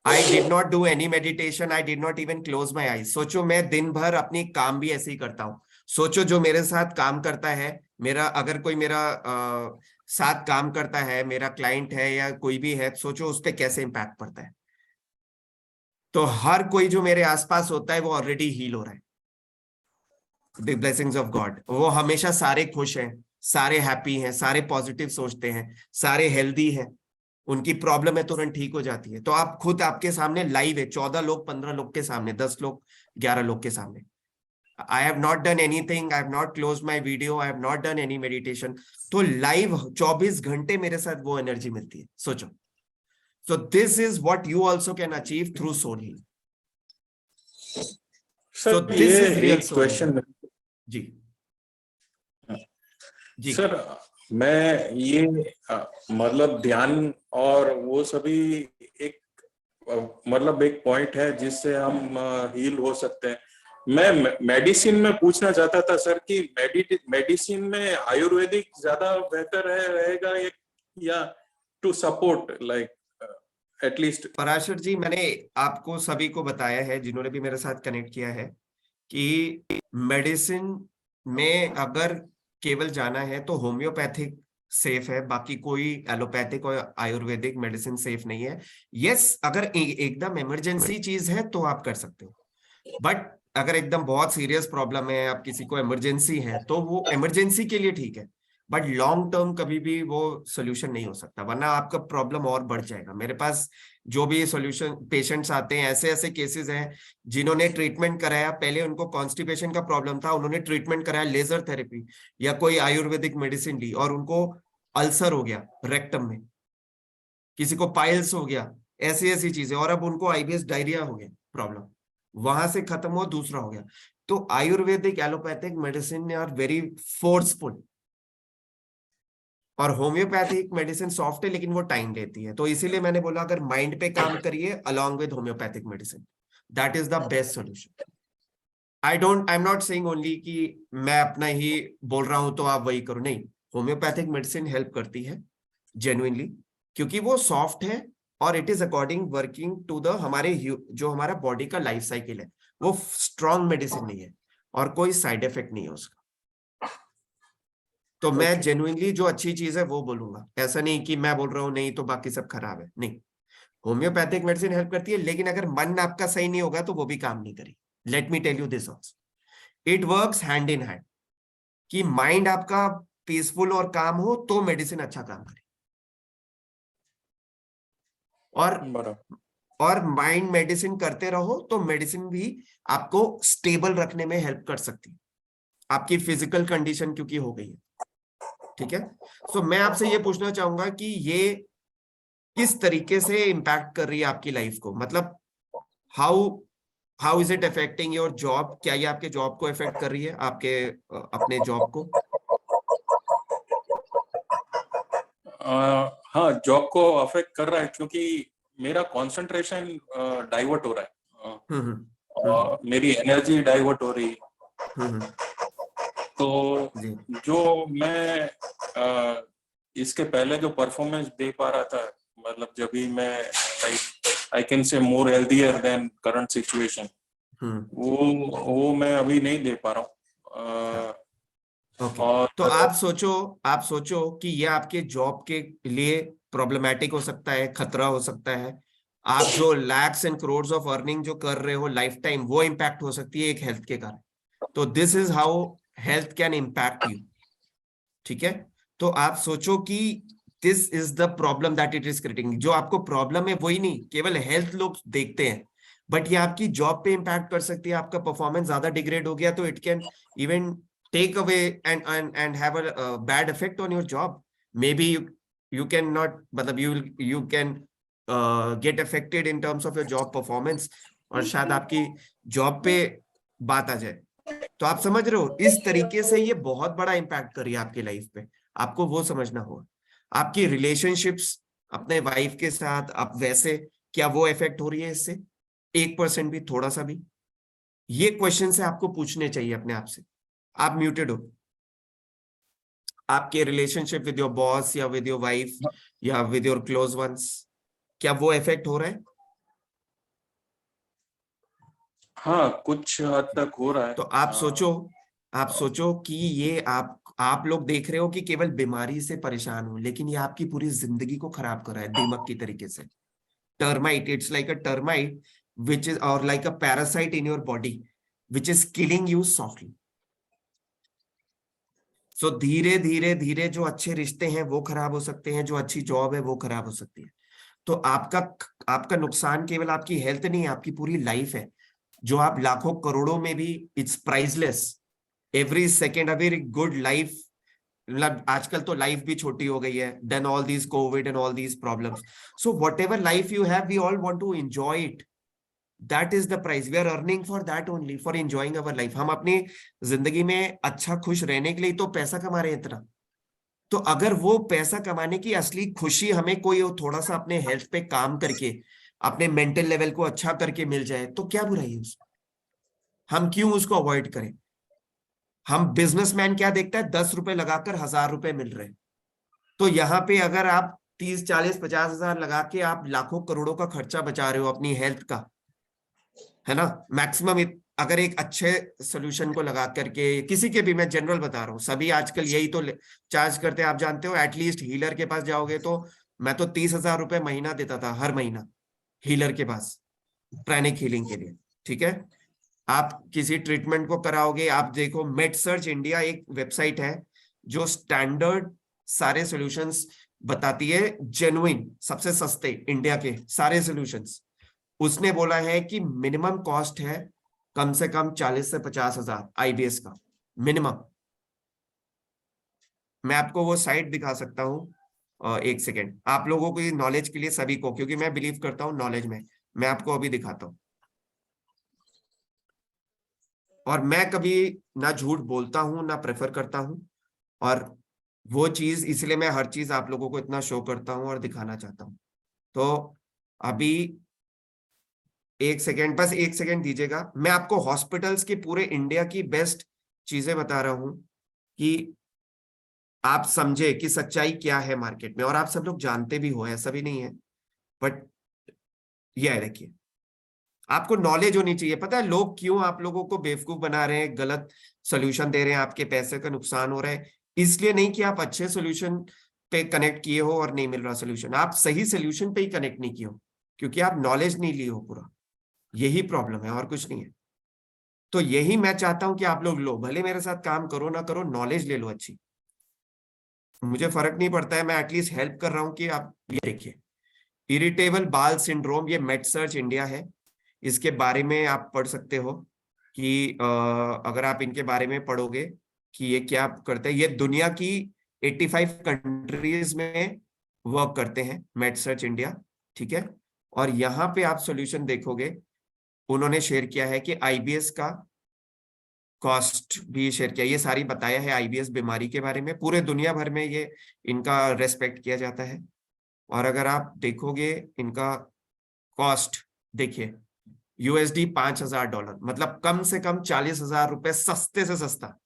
I did not do any meditation. I did not even close my eyes. सोचो मैं दिन भर अपनी काम भी ऐसे ही करता हूँ। सोचो जो मेरे साथ काम करता है, मेरा अगर कोई मेरा साथ काम करता है, मेरा क्लाइंट है या कोई भी है, सोचो उस पर कैसे इम्पैक्ट पड़ता है। तो हर कोई जो मेरे आसपास होता है वो ऑलरेडी हील हो रहा है। The blessings of God. वो हमेशा सारे खुश हैं, सारे हैप्पी हैं, सारे पॉजिटिव सोचते हैं, सारे हेल्दी हैं, उनकी प्रॉब्लम है तुरंत ठीक हो जाती है। तो आप खुद आपके सामने लाइव है, 14 लोग 15 लोग के सामने, 10 लोग 11 लोग के सामने। I have not done anything, I have not close my video, I have not done any meditation. तो लाइव 24 घंटे मेरे साथ वो एनर्जी मिलती है, सोचो। So this is what you also can achieve through soul healing. So this is real question. जी जी सर, मैं ये मतलब ध्यान और वो सभी एक मतलब एक पॉइंट है जिससे हम हील हो सकते हैं। मैं मेडिसिन में पूछना चाहता था सर कि मेडिसिन में आयुर्वेदिक ज्यादा बेहतर रहेगा या to support like at least. Parashar ji, मैंने आपको सभी को बताया है जिन्होंने भी मेरे साथ कनेक्ट किया है कि मेडिसिन में अगर केवल जाना है तो होम्योपैथिक सेफ है, बाकी कोई एलोपैथिक और आयुर्वेदिक मेडिसिन सेफ नहीं है। यस, अगर एकदम इमरजेंसी चीज है तो आप कर सकते हो, बट अगर एकदम बहुत सीरियस प्रॉब्लम है, आप किसी को इमरजेंसी है, तो वो इमरजेंसी के लिए ठीक है, बट लॉन्ग टर्म कभी भी वो सोल्यूशन नहीं हो सकता, वरना आपका प्रॉब्लम और बढ़ जाएगा। मेरे पास जो भी सोल्यूशन पेशेंट्स आते हैं, ऐसे ऐसे केसेस हैं जिन्होंने ट्रीटमेंट कराया, पहले उनको कॉन्स्टिपेशन का प्रॉब्लम था, उन्होंने ट्रीटमेंट कराया लेजर थेरेपी या कोई आयुर्वेदिक मेडिसिन ली और उनको अल्सर हो गया रेक्टम में, किसी को पाइल्स हो गया, ऐसी ऐसी चीजें, और अब उनको आईबीएस डायरिया हो गया प्रॉब्लम, वहां से खत्म हो दूसरा हो गया। तो ayurvedic allopathic medicine are very forceful, और होम्योपैथिक मेडिसिन सॉफ्ट है लेकिन वो टाइम लेती है। तो इसीलिए मैंने बोला अगर माइंड पे काम करिए along with homeopathic medicine, that is the best solution. I am not saying only कि मैं अपना ही बोल रहा हूं तो आप वही करो, नहीं, होम्योपैथिक मेडिसिन हेल्प करती है जेन्युइनली, क्योंकि वो सॉफ्ट है और it is according working to the हमारे जो हमारा बॉडी का लाइफ साइकिल है। वो स्ट्रॉन्ग मेडिसिन नहीं है और कोई साइड इफेक्ट नहीं है उसका। तो मैं जेन्युइनली जो अच्छी चीज है वो बोलूंगा, ऐसा नहीं कि मैं बोल रहा हूँ नहीं तो बाकी सब खराब है, नहीं। होम्योपैथिक मेडिसिन हेल्प करती है, लेकिन अगर मन आपका सही नहीं होगा तो वो भी काम नहीं करेगी। Let me tell you this also, it works hand in hand, कि माइंड आपका पीसफुल और काम हो तो मेडिसिन अच्छा काम करे। और बराबर। और माइंड मेडिसिन करते रहो तो मेडिसिन भी आपको स्टेबल रखने में हेल्प कर सकती है, आपकी फिजिकल कंडीशन क्योंकि हो गई है, ठीक है। सो मैं आपसे ये पूछना चाहूंगा कि ये किस तरीके से इम्पैक्ट कर रही है आपकी लाइफ को, मतलब how how is it affecting your job, क्या ये आपके जॉब को इफेक्ट कर रही है, आपके अपने जॉब को? हाँ, जॉब को अफेक्ट कर रहा है क्योंकि मेरा कंसंट्रेशन डाइवर्ट हो रहा है। और मेरी एनर्जी डाइवर्ट हो रही है। हम्म तो जी जो मैं इसके पहले जो परफॉर्मेंस दे पा रहा था, मतलब जब भी मैं I can say more healthier than current situation, वो मैं अभी नहीं दे पा रहा हूँ। ओके और तो आप सोचो कि ये आपके जॉब के लिए प्रॉब्लमेटिक हो सकता है, खतरा हो सकता है। आप जो lakhs and crores of earning जो कर रहे हो लाइफ टाइम, वो इम्पैक्ट हो सकती है एक हेल्थ के कारण। तो this is how health can impact you, ठीक है। तो आप सोचो कि this is the problem that it is creating. जो आपको प्रॉब्लम है वही नहीं, केवल हेल्थ लोग देखते हैं, बट ये आपकी जॉब पे इम्पैक्ट कर सकती है। आपका परफॉर्मेंस ज्यादा डिग्रेड हो गया तो it can even take away and have a bad effect on your job. Maybe you can not, मतलब you can get affected in terms of your job performance, और शायद आपकी जॉब पे बात आ जाए। तो आप समझ रहे हो, इस तरीके से ये बहुत बड़ा इम्पैक्ट कर रही है आपकी लाइफ पे। आपको वो समझना होगा। आपकी रिलेशनशिप्स अपने वाइफ के साथ, आप वैसे क्या वो इफेक्ट हो रही है इससे 1% भी, थोड़ा सा भी? ये क्वेश्चन से आपको पूछने चाहिए अपने आप से। आप म्यूटेड हो। आपके रिलेशनशिप विद योर बॉस या विद योर वाइफ या विद योर क्लोज वंस, क्या वो इफेक्ट हो रहा है? हाँ, कुछ हद तक हो रहा है। तो आप सोचो कि ये आप लोग देख रहे हो कि केवल बीमारी से परेशान हो, लेकिन ये आपकी पूरी जिंदगी को खराब कर रहा है दीमक की तरीके से। Termite, it's like a termite which is, or like a parasite in your body which is killing you softly. सो धीरे धीरे धीरे जो अच्छे रिश्ते हैं वो खराब हो सकते हैं, जो अच्छी जॉब है वो खराब हो सकती है। तो आपका नुकसान केवल आपकी हेल्थ नहीं है, आपकी पूरी लाइफ है, जो आप लाखों करोड़ों में भी, it's priceless. Every second a very good life, मतलब आजकल तो लाइफ भी छोटी हो गई है, then all these covid and all these problems. So whatever life you have, we all want to enjoy it. That is the price, we are earning for that only, for enjoying our life. हम अपनी जिंदगी में अच्छा खुश रहने के लिए तो पैसा कमा रहे हैं इतना। तो अगर वो पैसा कमाने की असली खुशी हमें कोई थोड़ा सा अपने हेल्थ पे काम करके, अपने मेंटल लेवल को अच्छा करके मिल जाए, तो क्या बुराई है उसमें? हम क्यों उसको अवॉइड करें? हम बिजनेसमैन क्या देखता है, 10 रुपए लगाकर 1000 रुपए मिल रहे हैं। तो यहाँ पे अगर आप 30, 40, 50 हजार लगा के आप लाखों करोड़ों का खर्चा बचा रहे हो अपनी हेल्थ का, है ना, मैक्सिमम। अगर एक अच्छे सोल्यूशन को लगा करके, किसी के भी, मैं जनरल बता रहा हूँ, सभी आजकल यही तो चार्ज करते हैं। आप जानते हो, एटलीस्ट हीलर के पास जाओगे तो मैं तो 30,000 रुपए महीना देता था हर महीना हीलर के पास, प्राणिक हीलिंग के लिए, ठीक है। आप किसी ट्रीटमेंट को कराओगे, आप देखो मेडसर्च इंडिया एक वेबसाइट है जो स्टैंडर्ड सारे सॉल्यूशंस बताती है, जेन्युइन, सबसे सस्ते इंडिया के सारे सॉल्यूशंस। उसने बोला है कि मिनिमम कॉस्ट है कम से कम 40 से 50 हजार आईबीएस का मिनिमम। मैं आपको वो साइट दिखा सकता हूँ, एक सेकेंड, आप लोगों को नॉलेज के लिए सभी को, क्योंकि मैं बिलीव करता हूँ नॉलेज में। मैं आपको अभी दिखाता हूँ। और मैं कभी ना झूठ बोलता हूं ना प्रेफर करता हूं, और वो चीज इसलिए मैं हर चीज आप लोगों को इतना शो करता हूं और दिखाना चाहता हूं। तो अभी एक सेकेंड, बस एक सेकेंड दीजिएगा। मैं आपको हॉस्पिटल्स की पूरे इंडिया की बेस्ट चीजें बता रहा हूं कि आप समझे कि सच्चाई क्या है मार्केट में। और आप सब लोग जानते भी हो, ऐसा भी नहीं है, बट ये है, देखिए, आपको नॉलेज होनी चाहिए। पता है लोग क्यों आप लोगों को बेवकूफ बना रहे हैं, गलत सोल्यूशन दे रहे हैं, आपके पैसे का नुकसान हो रहा है? इसलिए नहीं कि आप अच्छे सोल्यूशन पे कनेक्ट किए हो और नहीं मिल रहा सोल्यूशन, आप सही सोल्यूशन पे ही कनेक्ट नहीं किए हो, क्योंकि आप नॉलेज नहीं लिए हो पूरा। यही प्रॉब्लम है और कुछ नहीं है। तो यही मैं चाहता हूं कि आप लोग लो, भले मेरे साथ काम करो ना करो, नॉलेज ले लो अच्छी। मुझे फर्क नहीं पड़ता है, मैं एटलीस्ट हेल्प कर रहा हूं कि आप ये देखिए, इरिटेबल बाल सिंड्रोम, ये मेडसर्च इंडिया है, इसके बारे में आप पढ़ सकते हो कि अगर आप इनके बारे में पढ़ोगे कि ये क्या करते हैं, ये दुनिया की 85 कंट्रीज में वर्क करते हैं, मेडसर्च इंडिया, ठीक है। और यहाँ पे आप सॉल्यूशन देखोगे, उन्होंने शेयर किया है कि आईबीएस का कॉस्ट भी शेयर किया, ये सारी बताया है आईबीएस बीमारी के बारे में, पूरे दुनिया भर में ये इनका रेस्पेक्ट किया जाता है। और अगर आप देखोगे इनका कॉस्ट, देखिए USD $5,000, मतलब कम से कम 40,000 रुपए, सस्ते से सस्ता,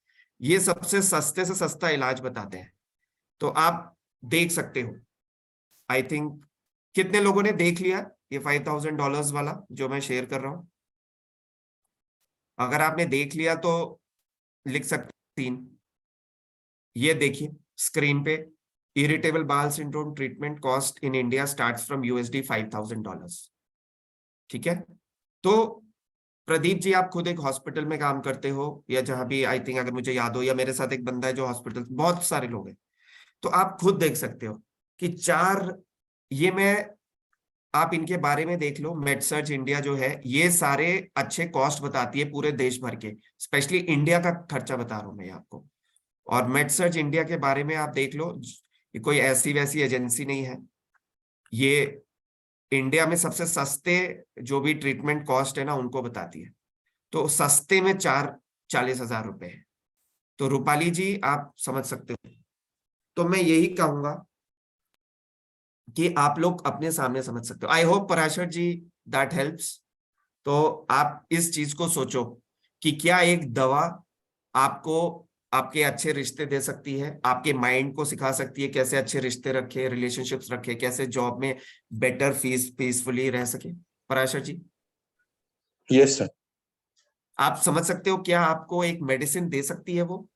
ये सबसे सस्ते से सस्ता इलाज बताते हैं। तो आप देख सकते हो, आई थिंक कितने लोगों ने देख लिया ये $5,000 वाला जो मैं शेयर कर रहा हूं? अगर आपने देख लिया तो लिख सकते 3। ये देखिए स्क्रीन पे, इरिटेबल बाल syndrome treatment cost in India starts from USD $5,000, ठीक है। तो प्रदीप जी, आप खुद एक हॉस्पिटल में काम करते हो, या जहां भी, आई थिंक अगर मुझे याद हो, या मेरे साथ एक बंदा है जो हॉस्पिटल, बहुत सारे लोग हैं, तो आप खुद देख सकते हो कि 4, ये मैं, आप इनके बारे में देख लो, मेडसर्च इंडिया जो है, ये सारे अच्छे कॉस्ट बताती है पूरे देश भर के, स्पेशली इंडिया का खर्चा बता रहा हूं मैं आपको। और मेडसर्च इंडिया के बारे में आप देख लो, ये कोई ऐसी वैसी एजेंसी नहीं है, ये इंडिया में सबसे सस्ते जो भी ट्रीटमेंट कॉस्ट है ना, उनको बताती है। तो सस्ते में 40,000 रुपए है। तो रूपाली जी, आप समझ सकते हो। तो मैं यही कहूंगा कि आप लोग अपने सामने समझ सकते हो। I hope Parashar ji that helps. तो आप इस चीज को सोचो कि क्या एक दवा आपको आपके अच्छे रिश्ते दे सकती है, आपके माइंड को सिखा सकती है कैसे अच्छे रिश्ते रखे, रिलेशनशिप्स रखे, कैसे जॉब में बेटर पीसफुली रह सके। पराशर जी, यस सर। आप समझ सकते हो क्या आपको एक मेडिसिन दे सकती है वो,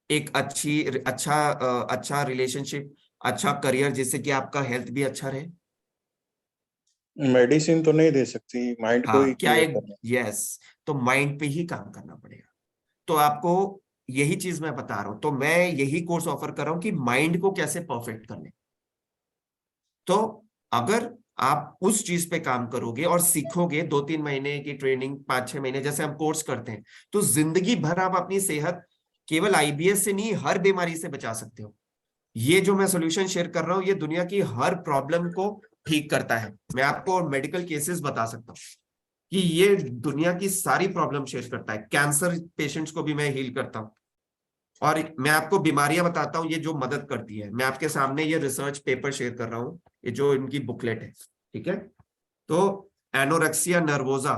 एक अच्छा रिलेशनशिप, अच्छा करियर, जिससे कि आपका हेल्थ भी अच्छा रहे? मेडिसिन तो नहीं दे सकती, माइंड को ही हाँ, क्या क्लियर एक, करना। यस, तो माइंड पे ही काम करना पड़ेगा। तो आपको यही चीज मैं बता रहा हूं, तो मैं यही कोर्स ऑफर कर रहा हूं कि माइंड को कैसे परफेक्ट करने। तो अगर आप उस चीज पे काम करोगे और सीखोगे, 2-3 महीने की ट्रेनिंग, 5-6 महीने जैसे हम कोर्स करते हैं, तो जिंदगी भर आप अपनी सेहत केवल आईबीएस से नहीं, हर बीमारी से बचा सकते हो। ये जो मैं सॉल्यूशन शेयर कर रहा हूं, ये दुनिया की हर प्रॉब्लम को ठीक करता है। मैं आपको मेडिकल केसेस बता सकता हूँ कि ये दुनिया की सारी प्रॉब्लम शेयर करता है। कैंसर पेशेंट्स को भी मैं हील करता हूँ, और मैं आपको बीमारियां बताता हूँ ये जो मदद करती है। मैं आपके सामने ये रिसर्च पेपर शेयर कर रहा हूँ, ये जो इनकी बुकलेट है, ठीक है। तो anorexia nervosa,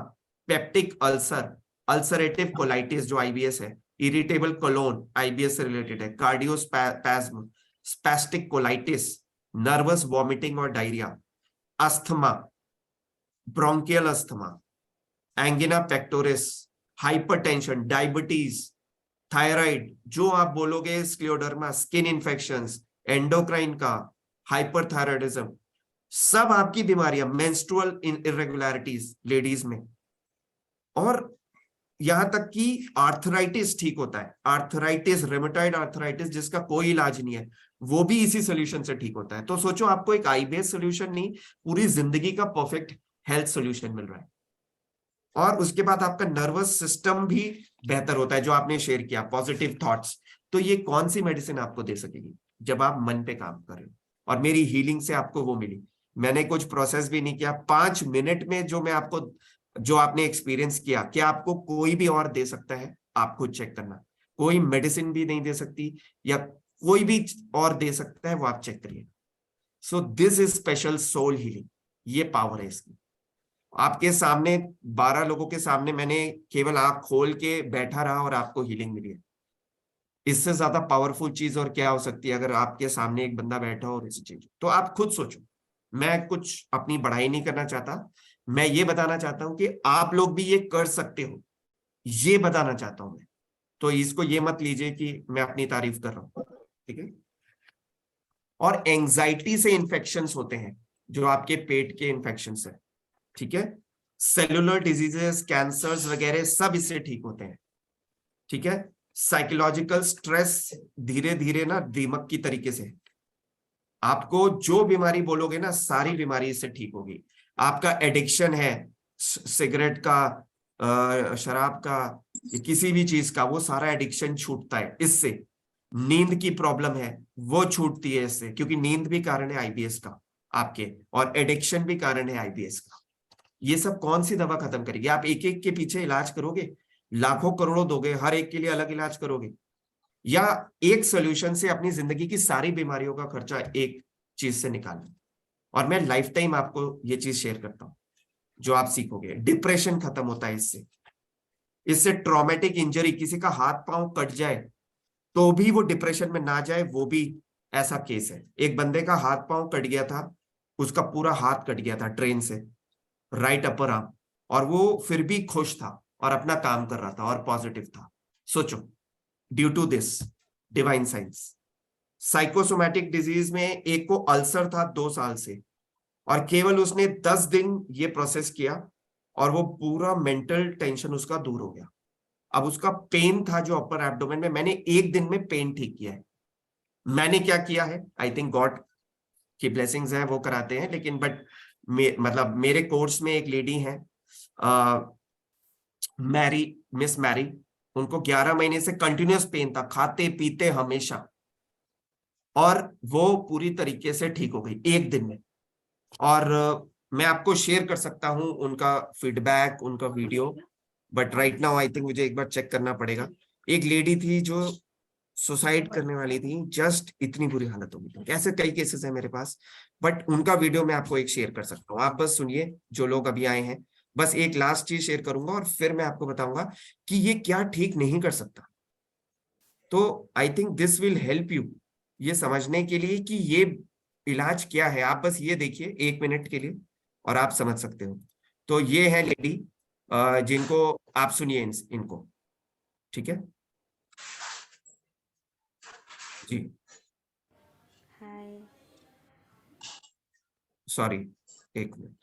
peptic ulcer, ulcerative colitis जो आईबीएस है, इरिटेबल कोलोन आईबीएस से रिलेटेड है, cardiospasm, spastic colitis, nervous vomiting और diarrhoea, asthma, bronchial asthma, angina pectoris, hypertension, diabetes, thyroid, जो आप बोलोगे, स्क्लियोडर्मा, स्किन इंफेक्शंस, एंडोक्राइन का, हाइपरथायराइडिज्म, सब आपकी बीमारियां, मेंस्ट्रुअल इरेगुलरिटीज लेडीज में, और यहां तक कि आर्थराइटिस ठीक होता है। आर्थराइटिस, रेमेटॉइड आर्थराइटिस, जिसका कोई इलाज नहीं है, वो भी इसी सोल्यूशन से ठीक होता है। तो सोचो, आपको एक आईबीएस सोल्यूशन नहीं, पूरी जिंदगी का परफेक्ट हेल्थ सोल्यूशन मिल रहा है। और उसके बाद आपका नर्वस सिस्टम भी बेहतर होता है, जो आपने शेयर किया, पॉजिटिव थॉट्स। तो ये कौन सी मेडिसिन आपको दे सकेगी जब आप मन पे काम कर रहे हो? और मेरी हीलिंग से आपको वो मिली, मैंने कुछ प्रोसेस भी नहीं किया, 5 मिनट में जो मैं आपको, जो आपने एक्सपीरियंस किया, क्या आपको कोई भी और दे सकता है? आप खुद चेक करना। कोई मेडिसिन भी नहीं दे सकती, या कोई भी और दे सकता है, वो आप चेक करिए। So this is special soul healing, ये पावर है इसकी। आपके सामने 12 लोगों के सामने मैंने केवल आंख खोल के बैठा रहा और आपको हीलिंग मिली है। इससे ज्यादा पावरफुल चीज और क्या हो सकती है, अगर आपके सामने एक बंदा बैठा हो और ऐसी चीज। तो आप खुद सोचो, मैं कुछ अपनी बढ़ाई नहीं करना चाहता, मैं ये बताना चाहता हूं कि आप लोग भी ये कर सकते हो, ये बताना चाहता हूं मैं। तो इसको ये मत लीजिए कि मैं अपनी तारीफ कर रहा हूं, ठीक है। और एंजाइटी से इन्फेक्शंस होते हैं, जो आपके पेट के इन्फेक्शंस है, ठीक है। सेलुलर डिजीजेस, कैंसर्स वगैरह सब इससे ठीक होते हैं, ठीक है। साइकोलॉजिकल स्ट्रेस धीरे धीरे ना दीमक की तरीके से, आपको जो बीमारी बोलोगे ना, सारी बीमारी इससे ठीक होगी। आपका एडिक्शन है सिगरेट का, शराब का, या किसी भी चीज का, वो सारा एडिक्शन छूटता है इससे। नींद की प्रॉब्लम है वो छूटती है इससे, क्योंकि नींद भी कारण है आईबीएस का आपके, और एडिक्शन भी कारण है आईबीएस का। ये सब कौन सी दवा खत्म करेगी? आप एक एक के पीछे इलाज करोगे, लाखों करोड़ों दोगे, हर एक के लिए अलग इलाज करोगे, या एक सोल्यूशन से अपनी जिंदगी की सारी बीमारियों का खर्चा एक चीज से निकालना? और मैं लाइफ टाइम आपको ये चीज शेयर करता हूं जो आप सीखोगे। डिप्रेशन खत्म होता है इससे। इससे ट्रॉमेटिक इंजरी, किसी का हाथ पांव कट जाए तो भी वो डिप्रेशन में ना जाए, वो भी ऐसा केस है। एक बंदे का हाथ पांव कट गया था, उसका पूरा हाथ कट गया था ट्रेन से, राइट अपर आर्म, और वो फिर भी खुश था और अपना काम कर रहा था और पॉजिटिव था। सोचो, due to this divine science. Psychosomatic disease में एक को अल्सर था 2 साल से, और केवल उसने 10 दिन ये प्रोसेस किया और वो पूरा मेंटल टेंशन उसका दूर हो गया। अब उसका पेन था जो अपर एब्डोमेन में, मैंने 1 दिन में पेन ठीक किया है। मैंने क्या किया है, आई थिंक गॉड की ब्लेसिंग्स हैं, वो कराते हैं, लेकिन बट मतलब मेरे कोर्स में एक लेडी है, मैरी, मिस मैरी, उनको 11 महीने से कंटिन्यूअस पेन था, खाते पीते हमेशा, और वो पूरी तरीके से ठीक हो गई 1 दिन में। और मैं आपको शेयर कर सकता हूं उनका फीडबैक, उनका video, but right now I think मुझे एक बार चेक करना पड़ेगा। एक लेडी थी जो सुसाइड करने वाली थी, जस्ट इतनी बुरी हालत हो गई थी। ऐसे कई केसेस हैं मेरे पास, बट उनका वीडियो मैं आपको एक शेयर कर सकता हूँ। आप बस सुनिए, जो लोग अभी आए हैं, बस एक लास्ट चीज शेयर करूंगा और फिर मैं आपको बताऊंगा कि ये क्या ठीक नहीं कर सकता। तो आई think this will help you ये समझने के लिए कि ये इलाज क्या है। आप बस ये देखिए 1 मिनट के लिए और आप समझ सकते हो। तो ये है लेडी, जिनको आप सुनिए इनको, ठीक है जी। हाय। Sorry, 1 minute.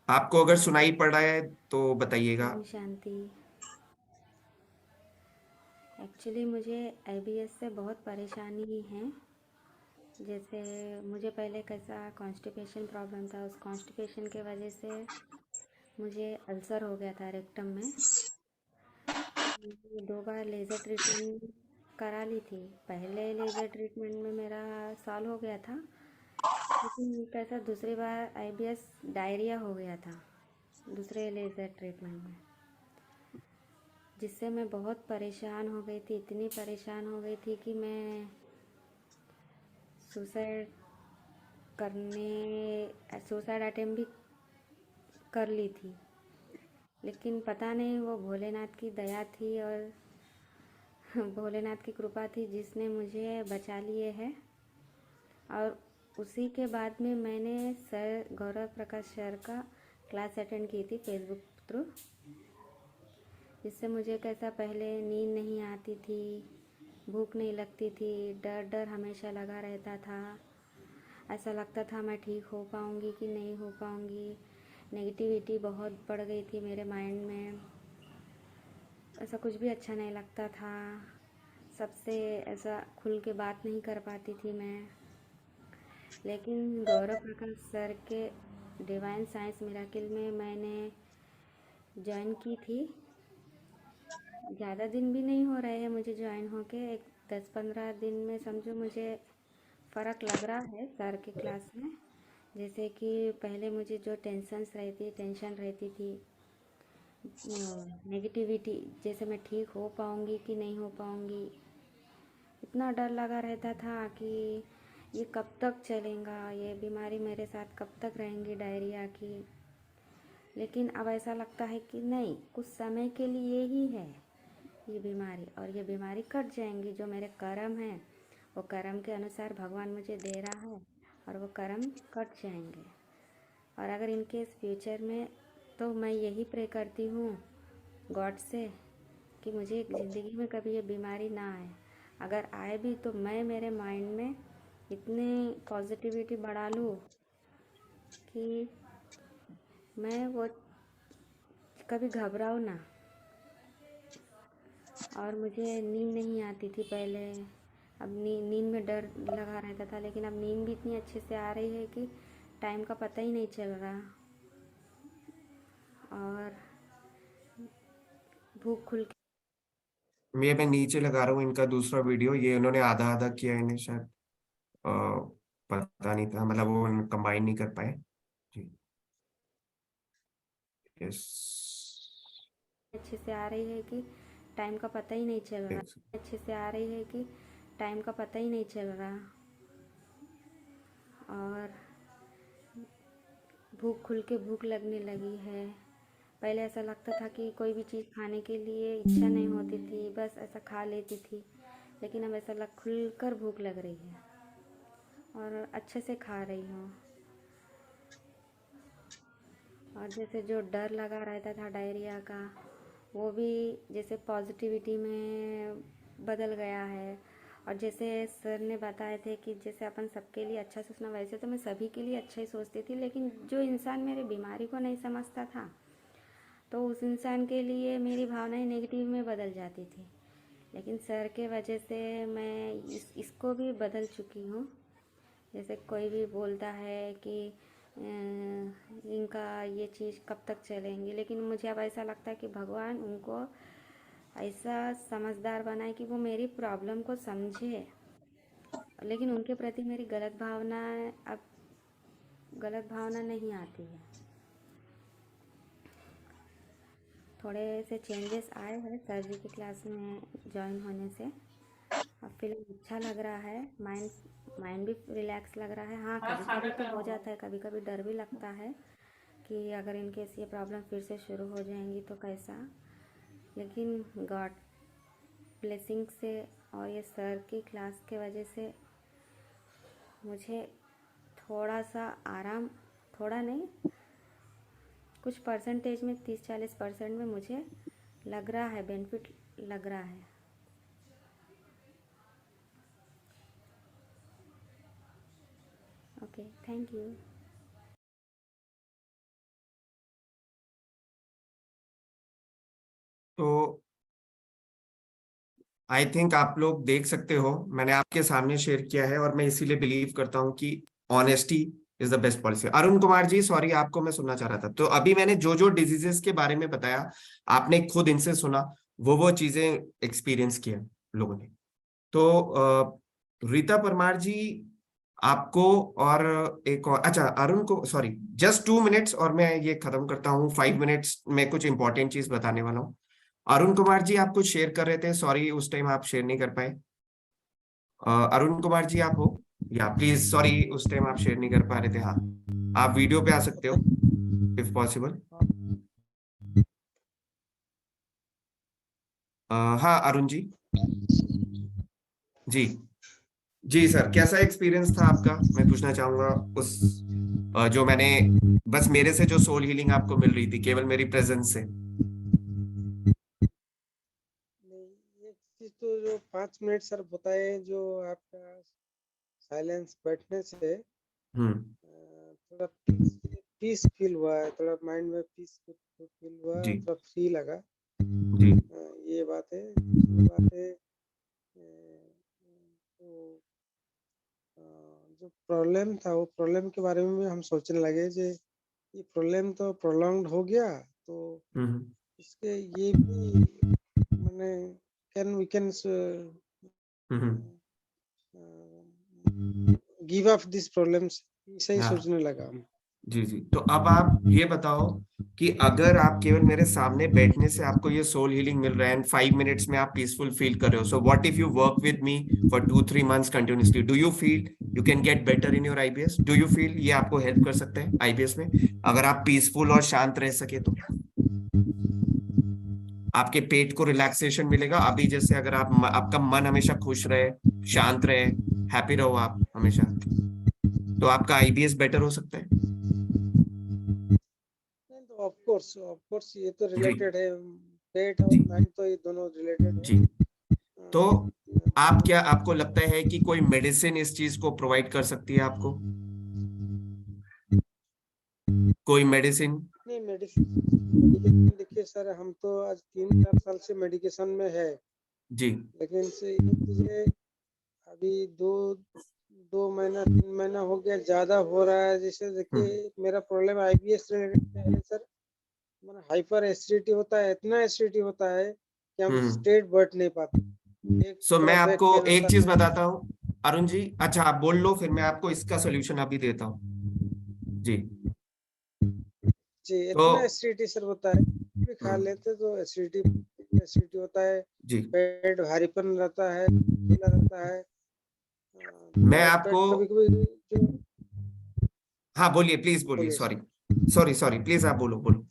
आपको अगर सुनाई पड़ रहा है तो बताइएगा। ओम शांति। एक्चुअली मुझे आईबीएस से बहुत परेशानी है। जैसे मुझे पहले कैसा कॉन्स्टिपेशन प्रॉब्लम था, उस कॉन्स्टिपेशन के वजह से मुझे अल्सर हो गया था रेक्टम में। 2 बार लेज़र ट्रीटमेंट करा ली थी। पहले लेज़र ट्रीटमेंट में मेरा साल हो गया था, लेकिन कैसा दूसरी बार आईबीएस डायरिया हो गया था दूसरे लेज़र ट्रीटमेंट में, जिससे मैं बहुत परेशान हो गई थी। इतनी परेशान हो गई थी कि मैं सुसाइड अटेम्प्ट भी कर ली थी। लेकिन पता नहीं वो भोलेनाथ की दया थी और भोलेनाथ की कृपा थी जिसने मुझे बचा लिए है। और उसी के बाद में मैंने सर गौरव प्रकाश सर का क्लास अटेंड की थी फेसबुक थ्रू, जिससे मुझे कैसा पहले नींद नहीं आती थी, भूख नहीं लगती थी, डर डर हमेशा लगा रहता था। ऐसा लगता था मैं ठीक हो पाऊँगी कि नहीं हो पाऊँगी। नेगेटिविटी बहुत बढ़ गई थी मेरे माइंड में। ऐसा कुछ भी अच्छा नहीं लगता था। सबसे ऐसा खुल के बात नहीं कर पाती थी मैं। लेकिन गौरव प्रकाश सर के डिवाइन साइंस मिराकिल में मैंने ज्वाइन की थी। ज़्यादा दिन भी नहीं हो रहे हैं मुझे ज्वाइन होके, एक 10-15 दिन में समझो मुझे फ़र्क लग रहा है सर के क्लास में। जैसे कि पहले मुझे जो टेंशन रहती थी, नेगेटिविटी, जैसे मैं ठीक हो पाऊँगी कि नहीं हो पाऊँगी, इतना डर लगा रहता था कि ये कब तक चलेगा, ये बीमारी मेरे साथ कब तक रहेंगी डायरिया की। लेकिन अब ऐसा लगता है कि नहीं, कुछ समय के लिए ही है ये बीमारी, और ये बीमारी कट जाएंगी। जो मेरे कर्म हैं वो कर्म के अनुसार भगवान मुझे दे रहा है और वो कर्म कट जाएंगे। और अगर इनके फ्यूचर में, तो मैं यही प्रे करती हूँ गॉड से कि मुझे ज़िंदगी में कभी ये बीमारी ना आए। अगर आए भी तो मैं मेरे माइंड में इतनी पॉजिटिविटी बढ़ा लूँ कि मैं वो कभी घबराऊँ ना। और मुझे नींद नहीं आती थी पहले, अब नींद में डर लगा रहता था, लेकिन अब नींद भी इतनी अच्छे से आ रही है कि टाइम का पता ही नहीं चल रहा। और भूख खुल मैं नीचे लगा रहा हूँ इनका दूसरा वीडियो, ये उन्होंने आधा आधा किया, इन्हें शायद पता नहीं था, मतलब वो कंबाइन नहीं कर पाए। जी यस, अच्छे से आ रही है कि टाइम का पता ही नहीं चल रहा। अच्छे से आ रही है कि टाइम का पता ही नहीं चल रहा। और भूख लगने लगी है। पहले ऐसा लगता था कि कोई भी चीज़ खाने के लिए इच्छा नहीं होती थी, बस ऐसा खा लेती थी, लेकिन अब ऐसा खुलकर भूख लग रही है और अच्छे से खा रही हूँ। और जैसे जो डर लगा रहता था डायरिया का, वो भी जैसे पॉजिटिविटी में बदल गया है। और जैसे सर ने बताए थे कि जैसे अपन सबके लिए अच्छा सोचना, वैसे तो मैं सभी के लिए अच्छा ही सोचती थी, लेकिन जो इंसान मेरी बीमारी को नहीं समझता था, तो उस इंसान के लिए मेरी भावनाएं नेगेटिव में बदल जाती थी। लेकिन सर के वजह से मैं इसको भी बदल चुकी हूँ। जैसे कोई भी बोलता है कि इनका ये चीज़ कब तक चलेंगी, लेकिन मुझे अब ऐसा लगता है कि भगवान उनको ऐसा समझदार बनाए कि वो मेरी प्रॉब्लम को समझे, लेकिन उनके प्रति मेरी गलत भावना नहीं आती है। थोड़े से चेंजेस आए हैं सर जी की क्लास में ज्वाइन होने से। अब फीलिंग अच्छा लग रहा है, माइंड भी रिलैक्स लग रहा है। हाँ, कभी कभी तो हो जाता है, कभी कभी डर भी लगता है कि अगर इनकेस ये प्रॉब्लम फिर से शुरू हो जाएंगी तो कैसा। लेकिन गॉड ब्लेसिंग से और ये सर की क्लास के वजह से मुझे थोड़ा सा आराम, थोड़ा नहीं, कुछ परसेंटेज में 30-40% में मुझे लग रहा है, बेनिफिट लग रहा है। Okay, thank you. तो आई थिंक आप लोग देख सकते हो, मैंने आपके सामने शेयर किया है, और मैं इसीलिए बिलीव करता हूँ कि honesty is the best policy. Arun Kumar ji, sorry, आपको मैं सुनना चाह रहा था। तो अभी मैंने जो जो डिजीजेस के बारे में बताया, आपने खुद इनसे सुना, वो चीजें एक्सपीरियंस किया लोगों ने। तो रीता परमार जी, आपको और एक और, अच्छा अरुण को, सॉरी, जस्ट 2 मिनट्स और मैं ये खत्म करता हूँ। 5 मिनट्स में कुछ इंपॉर्टेंट चीज बताने वाला हूँ। अरुण कुमार जी, आप कुछ शेयर कर रहे थे, सॉरी उस टाइम आप शेयर नहीं कर पाए। अरुण कुमार जी, आप हो या प्लीज, सॉरी उस टाइम आप शेयर नहीं कर पा रहे थे। हाँ, आप वीडियो पे आ सकते हो इफ पॉसिबल। हाँ अरुण जी, जी जी सर, कैसा एक्सपीरियंस था आपका, मैं पूछना चाहूंगा उस जो मैंने, बस मेरे से जो सोल हीलिंग आपको मिल रही थी केवल मेरी प्रेजेंस से। नहीं, ये चीज तो जो 5 मिनट सर बताए, जो आपका साइलेंस बैठने से थोड़ा पीस फील हुआ है, थोड़ा माइंड में पीस फील हुआ, जी थोड़ा फ्री लगा। जी ये बात है। दूसरी बात है, तो जो प्रॉब्लम था, वो प्रॉब्लम के बारे में भी हम सोचने लगे जे ये प्रॉब्लम तो प्रोलॉन्ग्ड हो गया, तो इसके ये भी मैंने we can give up this problems, ऐसा ही हाँ सोचने लगा हम। जी जी। तो अब आप ये बताओ कि अगर आप केवल मेरे सामने बैठने से आपको ये सोल हीलिंग मिल रहा है एंड 5 मिनट्स में आप पीसफुल फील कर रहे हो, so what if you work with me for 2-3 months continuously, do you feel you can get better in your IBS? Do you feel ये आपको हेल्प कर सकता है आईबीएस में, अगर आप पीसफुल और शांत रह सके तो? आपके पेट को रिलैक्सेशन मिलेगा अभी, जैसे अगर आप, आपका मन हमेशा खुश रहे, शांत रहे, हैप्पी रहो आप हमेशा, तो आपका आईबीएस बेटर हो सकता है। तो ऑफ कोर्स ये तो जी रिलेटेड है, पेट और जी माइंड तो ये दोनों रिलेटेड है। जी। तो आप क्या, आपको लगता है कि कोई मेडिसिन इस चीज को प्रोवाइड कर सकती है आपको, कोई मेडिसिन? नहीं, मेडिकेशन देखिए सर, हम तो आज 3-4 साल से मेडिकेशन में है, जी लेकिन से ये चीजें अभी 2 महीना 3 महीना हो गया, ज्यादा हो रहा है। जैसे देखिए मेरा प्रॉब्लम IBS रिलेटेड है सर। हमारा हाइपर एसिडिटी होता है, इतना एसिडिटी होता है कि हम स्ट्रेट बैठ नहीं पाते। एक सो मैं थोड़ा बैक आपको पेन एक होता चीज है। बताता हूँ अरुण जी। अच्छा आप बोल लो, फिर मैं आपको इसका सोल्यूशन अभी देता हूँ जी। जी, तो इतना एसिडिटी सर होता है, भी खा लेते तो एसिडिटी होता है, जी पेट भारीपन रहता है, गीला रहता है। मैं थोड़ा पेट आपको, कभी-कभी जो हाँ बोलिए प्लीज बोलिए, बोलिए sorry sir. Sorry sorry, please आप बोलो बोलो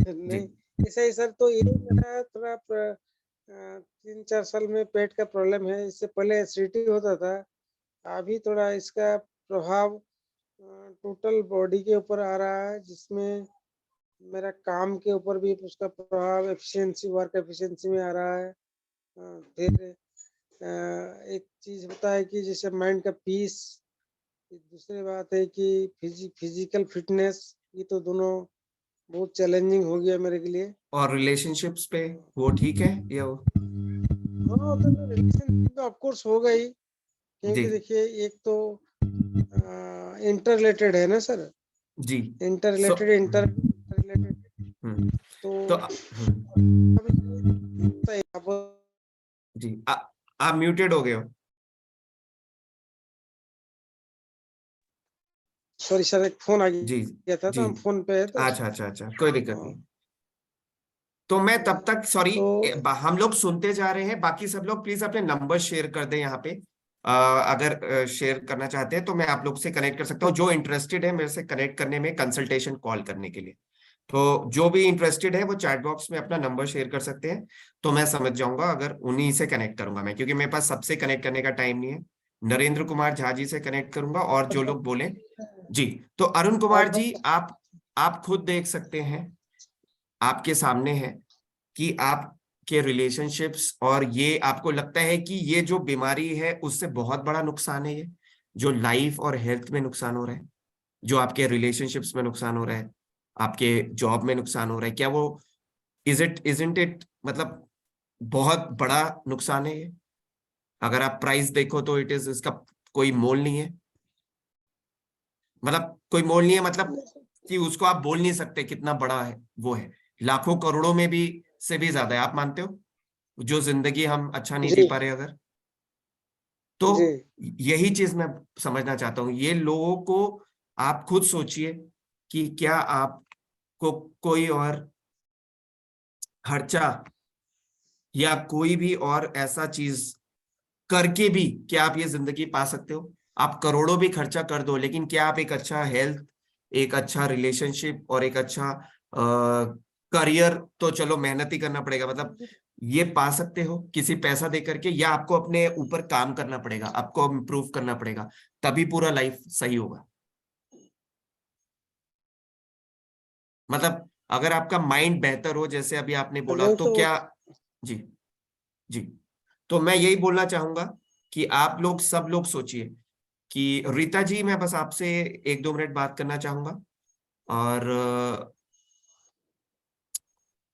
जी। नहीं, ऐसा ही सर। तो ये मेरा थोड़ा 3-4 साल में पेट का प्रॉब्लम है। इससे पहले एसिडिटी होता था, अभी थोड़ा इसका प्रभाव टोटल बॉडी के ऊपर आ रहा है, जिसमें मेरा काम के ऊपर भी उसका प्रभाव वर्क एफिशिएंसी में आ रहा है। फिर एक चीज होता है कि जैसे माइंड का पीस। दूसरी बात है कि फिजिकल फिटनेस, ये तो दोनों बहुत चैलेंजिंग हो गया मेरे के लिए। और रिलेशनशिप्स पे वो ठीक है या वो? हाँ, तो रिलेशनशिप ऑफ कोर्स होगा ही, जी क्योंकि देखिए एक तो इंटर रिलेटेड है ना सर। जी इंटर सो रिलेटेड तो तो आप जी आप म्यूटेड हो गए हो। सॉरी सर, एक फोन आ जी गया था, तो जी हम फोन पे है तो अच्छा अच्छा अच्छा, कोई दिक्कत हाँ, नहीं। तो मैं तब तक सॉरी, तो हम लोग सुनते जा रहे हैं, बाकी सब लोग प्लीज अपने नंबर शेयर कर दें यहाँ पे। अगर शेयर करना चाहते हैं तो मैं आप लोग से कनेक्ट कर सकता हूँ, जो इंटरेस्टेड है मेरे से कनेक्ट करने में, कंसल्टेशन कॉल करने के लिए। तो जो भी इंटरेस्टेड है वो चैट बॉक्स में अपना नंबर शेयर कर सकते हैं, तो मैं समझ जाऊंगा, अगर उन्हीं से कनेक्ट करूंगा मैं, क्योंकि मेरे पास सबसे कनेक्ट करने का टाइम नहीं है। नरेंद्र कुमार झा जी से कनेक्ट करूंगा और जो लोग बोले जी। तो अरुण कुमार जी, आप खुद देख सकते हैं, आपके सामने है कि आपके रिलेशनशिप्स, और ये आपको लगता है कि ये जो बीमारी है उससे बहुत बड़ा नुकसान है, ये जो लाइफ और हेल्थ में नुकसान हो रहा है, जो आपके रिलेशनशिप्स में नुकसान हो रहा है, आपके जॉब में नुकसान हो रहा है, क्या वो इजंट इट, मतलब बहुत बड़ा नुकसान है ये? अगर आप प्राइस देखो तो इसका कोई मोल नहीं है, मतलब कोई मोल नहीं है, मतलब कि उसको आप बोल नहीं सकते कितना बड़ा है वो है, लाखों करोड़ों में भी से भी ज्यादा है, आप मानते हो? जो जिंदगी हम अच्छा नहीं जी जी पा रहे अगर, तो जी यही चीज मैं समझना चाहता हूँ, ये लोगों को आप खुद सोचिए कि क्या आपको कोई और खर्चा या कोई भी और ऐसा चीज करके भी क्या आप ये जिंदगी पा सकते हो? आप करोड़ों भी खर्चा कर दो, लेकिन क्या आप एक अच्छा हेल्थ, एक अच्छा रिलेशनशिप और एक अच्छा करियर, तो चलो मेहनत ही करना पड़ेगा, मतलब ये पा सकते हो किसी पैसा दे करके, या आपको अपने ऊपर काम करना पड़ेगा, आपको इम्प्रूव करना पड़ेगा, तभी पूरा लाइफ सही होगा? मतलब अगर आपका माइंड बेहतर हो, जैसे अभी आपने बोला, नहीं तो तो क्या जी जी, तो मैं यही बोलना चाहूंगा कि आप लोग सब लोग सोचिए कि रीता जी, मैं बस आपसे 1-2 मिनट बात करना चाहूंगा, और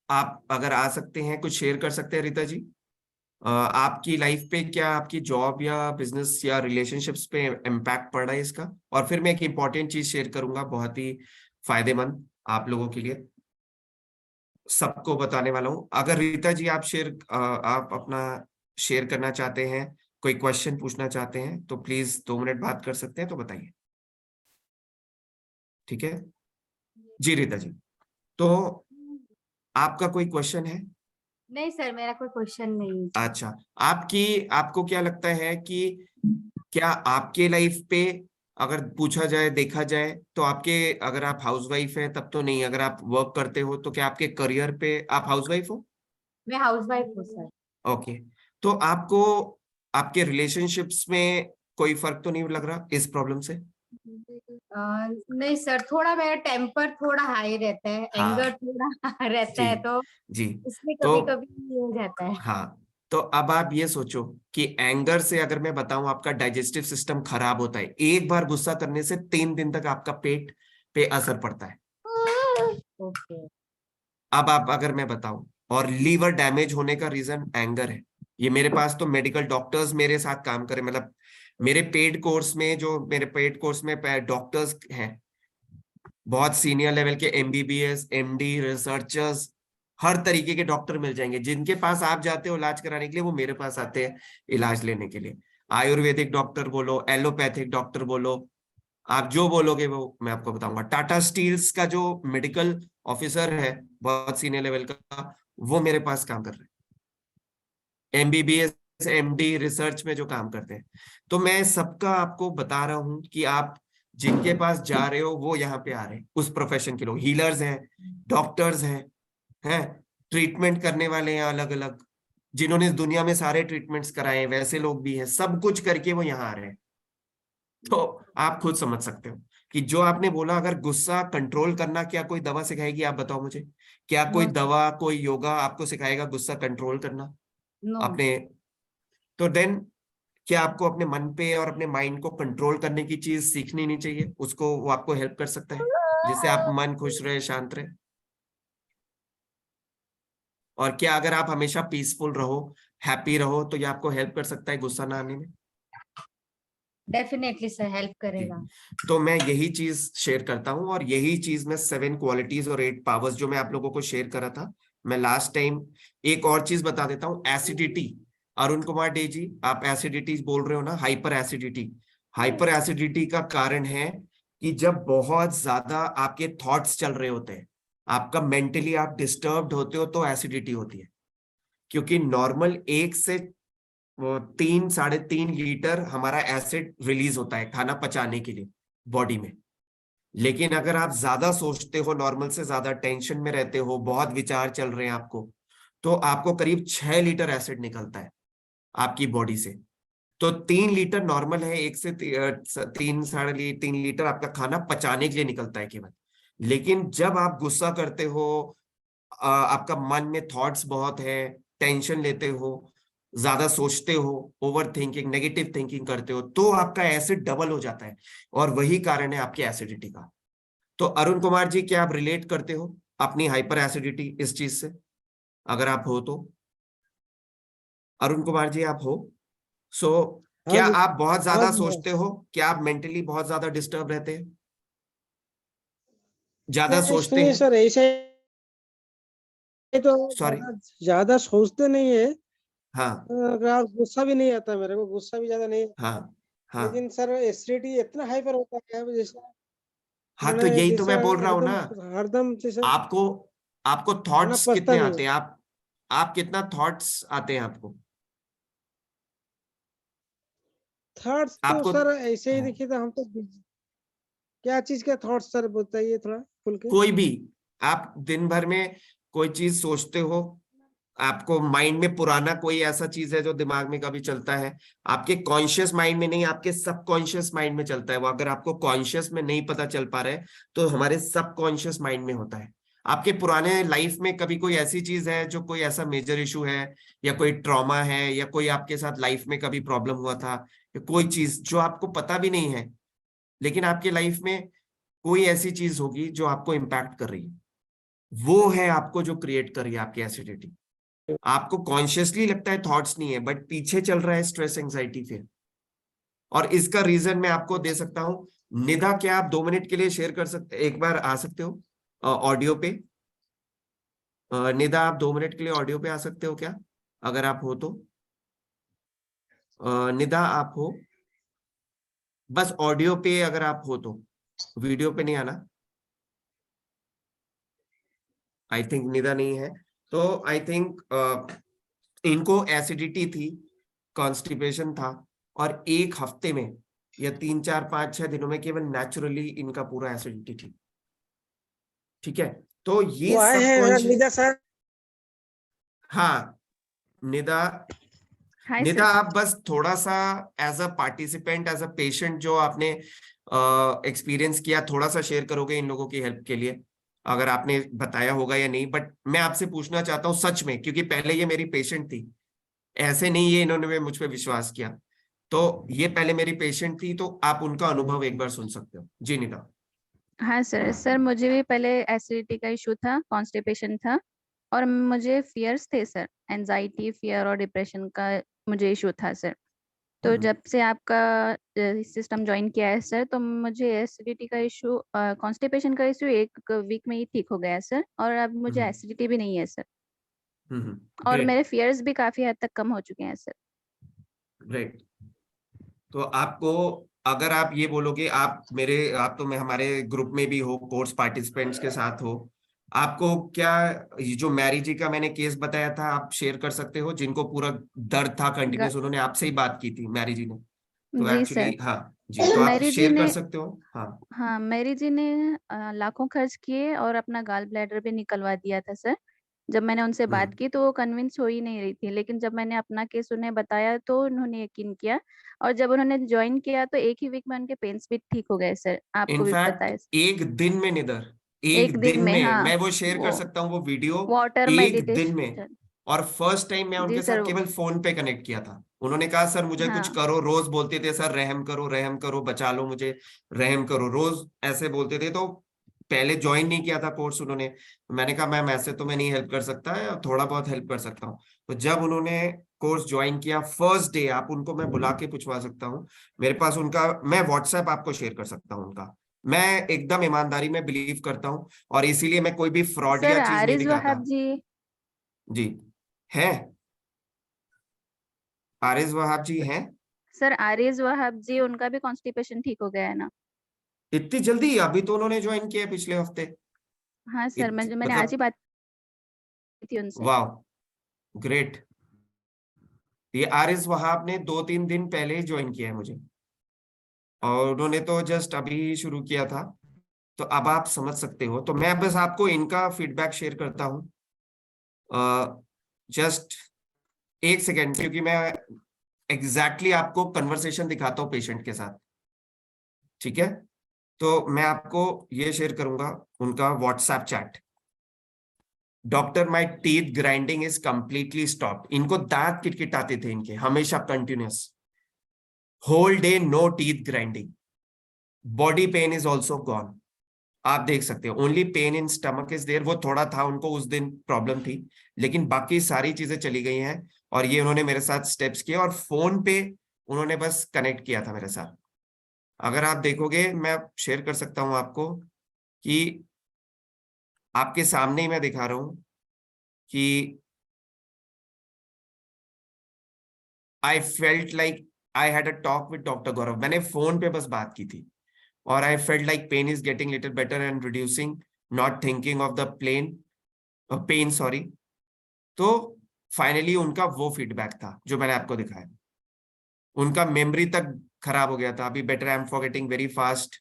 आप अगर आ सकते हैं कुछ शेयर कर सकते हैं रीता जी। आपकी लाइफ पे क्या आपकी जॉब या बिजनेस या रिलेशनशिप्स पे इम्पैक्ट पड़ रहा है इसका? और फिर मैं एक इंपॉर्टेंट चीज शेयर करूंगा, बहुत ही फायदेमंद आप लोगों के लिए, सबको बताने वाला हूं। अगर रीता जी आप अपना शेयर करना चाहते हैं, कोई क्वेश्चन पूछना चाहते हैं, तो प्लीज 2 मिनट बात कर सकते हैं, तो बताइए। ठीक है जी रीता जी, तो आपका कोई क्वेश्चन है? नहीं सर, मेरा कोई क्वेश्चन नहीं है। अच्छा, आपको क्या लगता है कि क्या आपके लाइफ पे अगर पूछा जाए, देखा जाए, तो आपके, अगर आप हाउसवाइफ हैं तब तो नहीं, अगर आप वर्क करते हो तो क्या आपके करियर पे, आप हाउसवाइफ हो? मैं हाउसवाइफ हूँ सर। ओके, तो आपको आपके रिलेशनशिप्स में कोई फर्क तो नहीं लग रहा इस प्रॉब्लम से? नहीं सर, थोड़ा मेरा टेम्पर थोड़ा हाई रहता है, एंगर हाँ थोड़ा रहता जी है, तो जी, इसमें तो कभी कभी हो जाता है। हाँ, तो अब आप ये सोचो कि एंगर से, अगर मैं बताऊं, आपका डाइजेस्टिव सिस्टम खराब होता है, एक बार गुस्सा करने से 3 दिन तक आपका पेट पे असर पड़ता है। ओके। अब आप, अगर मैं बताऊं, और लीवर डैमेज होने का रीजन एंगर है, ये मेरे पास तो मेडिकल डॉक्टर्स मेरे साथ काम करें, मतलब मेरे पेड कोर्स में डॉक्टर्स हैं, बहुत सीनियर लेवल के MBBS MD रिसर्चर्स, हर तरीके के डॉक्टर मिल जाएंगे। जिनके पास आप जाते हो इलाज कराने के लिए, वो मेरे पास आते हैं इलाज लेने के लिए। आयुर्वेदिक डॉक्टर बोलो, एलोपैथिक डॉक्टर बोलो, आप जो बोलोगे वो मैं आपको बताऊंगा। टाटा स्टील्स का जो मेडिकल ऑफिसर है बहुत सीनियर लेवल का, वो मेरे पास काम कर रहे हैं, MBBS MD रिसर्च में जो काम करते हैं। तो मैं सबका आपको बता रहा हूं कि आप जिनके पास जा रहे हो वो यहाँ पे आ रहे हैं, उस प्रोफेशन के लोग, हीलर्स हैं, डॉक्टर्स हैं, ट्रीटमेंट करने वाले हैं अलग अलग, जिन्होंने इस दुनिया में सारे ट्रीटमेंट्स कराए हैं, वैसे लोग भी हैं, सब कुछ करके वो यहाँ आ रहे हैं। तो आप खुद समझ सकते हो कि जो आपने बोला, अगर गुस्सा कंट्रोल करना क्या कोई दवा सिखाएगी? आप बताओ मुझे, क्या कोई दवा, कोई योगा आपको सिखाएगा गुस्सा कंट्रोल करना? अपने तो देन क्या आपको अपने मन पे और अपने माइंड को कंट्रोल करने की चीज सीखनी नहीं चाहिए? उसको वो आपको हेल्प कर सकता है, जिससे आप मन खुश रहे, शांत रहे। और क्या अगर आप हमेशा पीसफुल रहो, हैप्पी रहो, तो ये आपको हेल्प कर सकता है गुस्सा ना आने में? डेफिनेटली सर, हेल्प करेगा। तो मैं यही चीज शेयर करता हूं, और यही चीज मैं 7 क्वालिटीज और 8 पावर्स जो मैं आप लोगों को शेयर करा था, मैं लास्ट टाइम एक और चीज बता देता हूं। एसिडिटी, अरुण कुमार डे जी, आप एसिडिटी बोल रहे हो ना, हाइपर एसिडिटी। हाइपर एसिडिटी का कारण है कि जब बहुत ज्यादा आपके थॉट्स चल रहे होते हैं, आपका मेंटली आप डिस्टर्ब्ड होते हो, तो एसिडिटी होती है। क्योंकि नॉर्मल 1 से 3-3.5 लीटर हमारा एसिड रिलीज होता है खाना पचाने के लिए बॉडी में। लेकिन अगर आप ज्यादा सोचते हो, नॉर्मल से ज्यादा टेंशन में रहते हो, बहुत विचार चल रहे हैं आपको, तो आपको करीब 6 लीटर एसिड निकलता है आपकी बॉडी से। तो 3 लीटर नॉर्मल है, 1 से 3-3.5 लीटर आपका खाना पचाने के लिए निकलता है केवल। लेकिन जब आप गुस्सा करते हो, आपका मन में थॉट्स बहुत है, टेंशन लेते हो, ज्यादा सोचते हो, ओवर थिंकिंग, नेगेटिव थिंकिंग करते हो, तो आपका एसिड डबल हो जाता है, और वही कारण है आपकी एसिडिटी का। तो अरुण कुमार जी, क्या आप रिलेट करते हो अपनी हाइपर एसिडिटी इस चीज से? अगर आप हो तो अरुण कुमार जी आप हो? क्या आप बहुत ज्यादा सोचते हो? क्या आप मेंटली बहुत ज्यादा डिस्टर्ब रहते हैं, ज्यादा सोचते नहीं हैं? सर, ऐसे तो सॉरी, ज्यादा सोचते नहीं है। हाँ गुस्सा भी नहीं आता मेरे को, गुस्सा भी ज्यादा नहीं। हाँ हाँ लेकिन सर एसिडिटी इतना हाइपर होता है जैसे हाँ, तो यही तो मैं बोल रहा हूं ना, हरदम जैसे आपको खाना थॉट्स पचता कितने नहीं आते है। हैं? आप कितना थॉट्स आते हैं आपको? थॉट्स तो आपको सर ऐसे ही देखिए तो हम तो क्या चीज का थॉट्स सर बताइए थोड़ा खुल के। कोई भी, आप दिन भर में कोई चीज सोचते हो, आपको माइंड में पुराना कोई ऐसा चीज है जो दिमाग में कभी चलता है, आपके कॉन्शियस माइंड में नहीं, आपके सबकॉन्शियस माइंड में चलता है वो। अगर आपको कॉन्शियस में नहीं पता चल पा रहा है, तो हमारे सबकॉन्शियस माइंड में होता है। आपके पुराने लाइफ में कभी कोई ऐसी चीज है जो कोई ऐसा मेजर इशू है, या कोई ट्रॉमा है, या कोई आपके साथ लाइफ में कभी प्रॉब्लम हुआ था, या कोई चीज जो आपको पता भी नहीं है, लेकिन आपके लाइफ में कोई ऐसी चीज होगी जो आपको इम्पैक्ट कर रही है, वो है आपको जो क्रिएट कर रही है आपकी एसिडिटी। आपको कॉन्शियसली लगता है थॉट्स नहीं है, बट पीछे चल रहा है स्ट्रेस, एंजाइटी, फिर। और इसका रीजन मैं आपको दे सकता हूं। निदा, क्या आप 2 मिनट के लिए शेयर कर सकते, एक बार आ सकते हो ऑडियो पे? निदा, आप 2 मिनट के लिए ऑडियो पे आ सकते हो क्या, अगर आप हो तो? निदा, आप हो? बस ऑडियो पे अगर आप हो तो, वीडियो पे नहीं आना। आई थिंक निदा नहीं है, तो आई थिंक इनको एसिडिटी थी, कॉन्स्टिपेशन था, और 1 हफ्ते में या 3-4-5-6 दिनों में केवल नेचुरली इनका पूरा एसिडिटी ठीक। ठीक है, तो ये वो आए हैं सबकॉन्शियस। निदा सर। हाँ निदा, हाय निदा सर। आप बस थोड़ा सा as a participant, as a patient जो आपने एक्सपीरियंस किया, थोड़ा सा शेयर करोगे इन लोगों की हेल्प के लिए? अगर आपने बताया होगा या नहीं, बट मैं आपसे पूछना चाहता हूँ सच में, क्योंकि पहले ये मेरी पेशेंट थी, ऐसे नहीं ये इन्होंने मुझ पे विश्वास किया, तो ये पहले मेरी पेशेंट थी, तो आप उनका अनुभव एक बार सुन सकते हो। जी निदा। हाँ सर, मुझे भी पहले एसिडिटी का इशू था, कॉन्स्टिपेशन था, और मुझे फियर्स थे सर, एंजाइटी, फियर और डिप्रेशन का मुझे इशू था सर। तो जब से आपका सिस्टम ज्वाइन किया है सर, तो मुझे एसिडिटी का इशू, कॉन्स्टिपेशन का इशू 1 वीक में ही ठीक हो गया है सर, और अब मुझे एसिडिटी भी नहीं है सर, और ग्रेट मेरे फियर्स भी काफी हद तक कम हो चुके हैं सर। ग्रेट। तो आपको, अगर आप ये बोलोगे, आप तो मैं हमारे ग्रुप में भी हो, कोर्स पार्टिसिपेंट्स के साथ हो, आपको क्या ये जो मैरी जी का मैंने केस बताया था, आप शेयर कर सकते हो, जिनको पूरा दर्द था कंटिन्यूस, उन्होंने आपसे ही बात की थी मैरी जी ने, तो जी एक्चुअली सर। हाँ जी, तो आप मैरी जी शेयर कर ने सकते हो। हाँ हाँ मैरी जी ने लाखों खर्च किए और अपना गाल ब्लैडर भी निकलवा दिया था सर। जब मैंने उनसे बात की तो वो कन्विंस हो ही नहीं रही थी, लेकिन जब मैंने अपना केस उन्हें बताया तो उन्होंने यकीन किया, और जब उन्होंने ज्वाइन किया तो 1 ही वीक में उनके पेन्स भी ठीक हो गए सर, आपको भी पता इनफैक्ट है। एक दिन में, निधर एक एक दिन दिन में, में, हाँ, मैं वो शेयर कर वो सकता हूँ वो वीडियो, वाटर एक दिन में। मेडिटेशन। और फर्स्ट टाइम मैं जी उनके सर। साथ केवल फोन पे कनेक्ट किया था। उन्होंने कहा सर मुझे कुछ हाँ करो, रोज बोलते थे सर रहम करो बचा लो मुझे, रहम करो, रोज ऐसे बोलते थे। तो पहले ज्वाइन नहीं किया था कोर्स उन्होंने, मैंने कहा मैम ऐसे तो मैं नहीं हेल्प कर सकता है, थोड़ा बहुत हेल्प कर सकता हूँ। तो जब उन्होंने कोर्स ज्वाइन किया फर्स्ट डे, आप उनको मैं बुला के पूछवा सकता हूँ, मेरे पास उनका, मैं व्हाट्सएप आपको शेयर कर सकता हूँ उनका। मैं एकदम ईमानदारी में बिलीव करता हूँ, और इसीलिए मैं कोई भी फ्रॉड सर, या चीज नहीं आरिज दिखाता। वहाब जी। जी है, आरिज वहाब जी हैं। सर आरिज वहाब जी, उनका भी कॉन्स्टिपेशन ठीक हो गया है ना? इतनी जल्दी? अभी तो उन्होंने ज्वाइन किया है पिछले हफ्ते। हाँ सर, मैंने आज ही मतलब बात की थी उनसे। वाह, ग्रेट। ये आरिज वहाब ने 2-3 दिन पहले ही ज्वाइन किया है मुझे, और उन्होंने तो जस्ट अभी शुरू किया था। तो अब आप समझ सकते हो, तो मैं बस आपको इनका फीडबैक शेयर करता हूँ। जस्ट 1 सेकेंड, क्योंकि मैं एग्जैक्टली आपको कन्वर्सेशन दिखाता हूँ पेशेंट के साथ, ठीक है? तो मैं आपको ये शेयर करूंगा उनका WhatsApp chat. Doctor, my teeth grinding is completely stop. इनको दांत किटकिटाते थे इनके हमेशा continuous, whole day no teeth grinding, body pain is also gone. आप देख सकते हो, only pain in stomach is there, वो थोड़ा था उनको उस दिन प्रॉब्लम थी, लेकिन बाकी सारी चीजें चली गई हैं। और ये उन्होंने मेरे साथ स्टेप्स किए, और फोन पे उन्होंने बस कनेक्ट किया था मेरे साथ। अगर आप देखोगे, मैं शेयर कर सकता हूं आपको, कि आपके सामने ही मैं दिखा रहा हूं कि I felt like I had a talk with doctor Gaurav. मैंने फोन पे बस बात की थी, और I felt like pain is getting little better and reducing, not thinking of the pain, sorry. तो फाइनली उनका वो फीडबैक था जो मैंने आपको दिखाया। उनका मेमोरी तक खराब हो गया था, अभी better, I am forgetting very fast.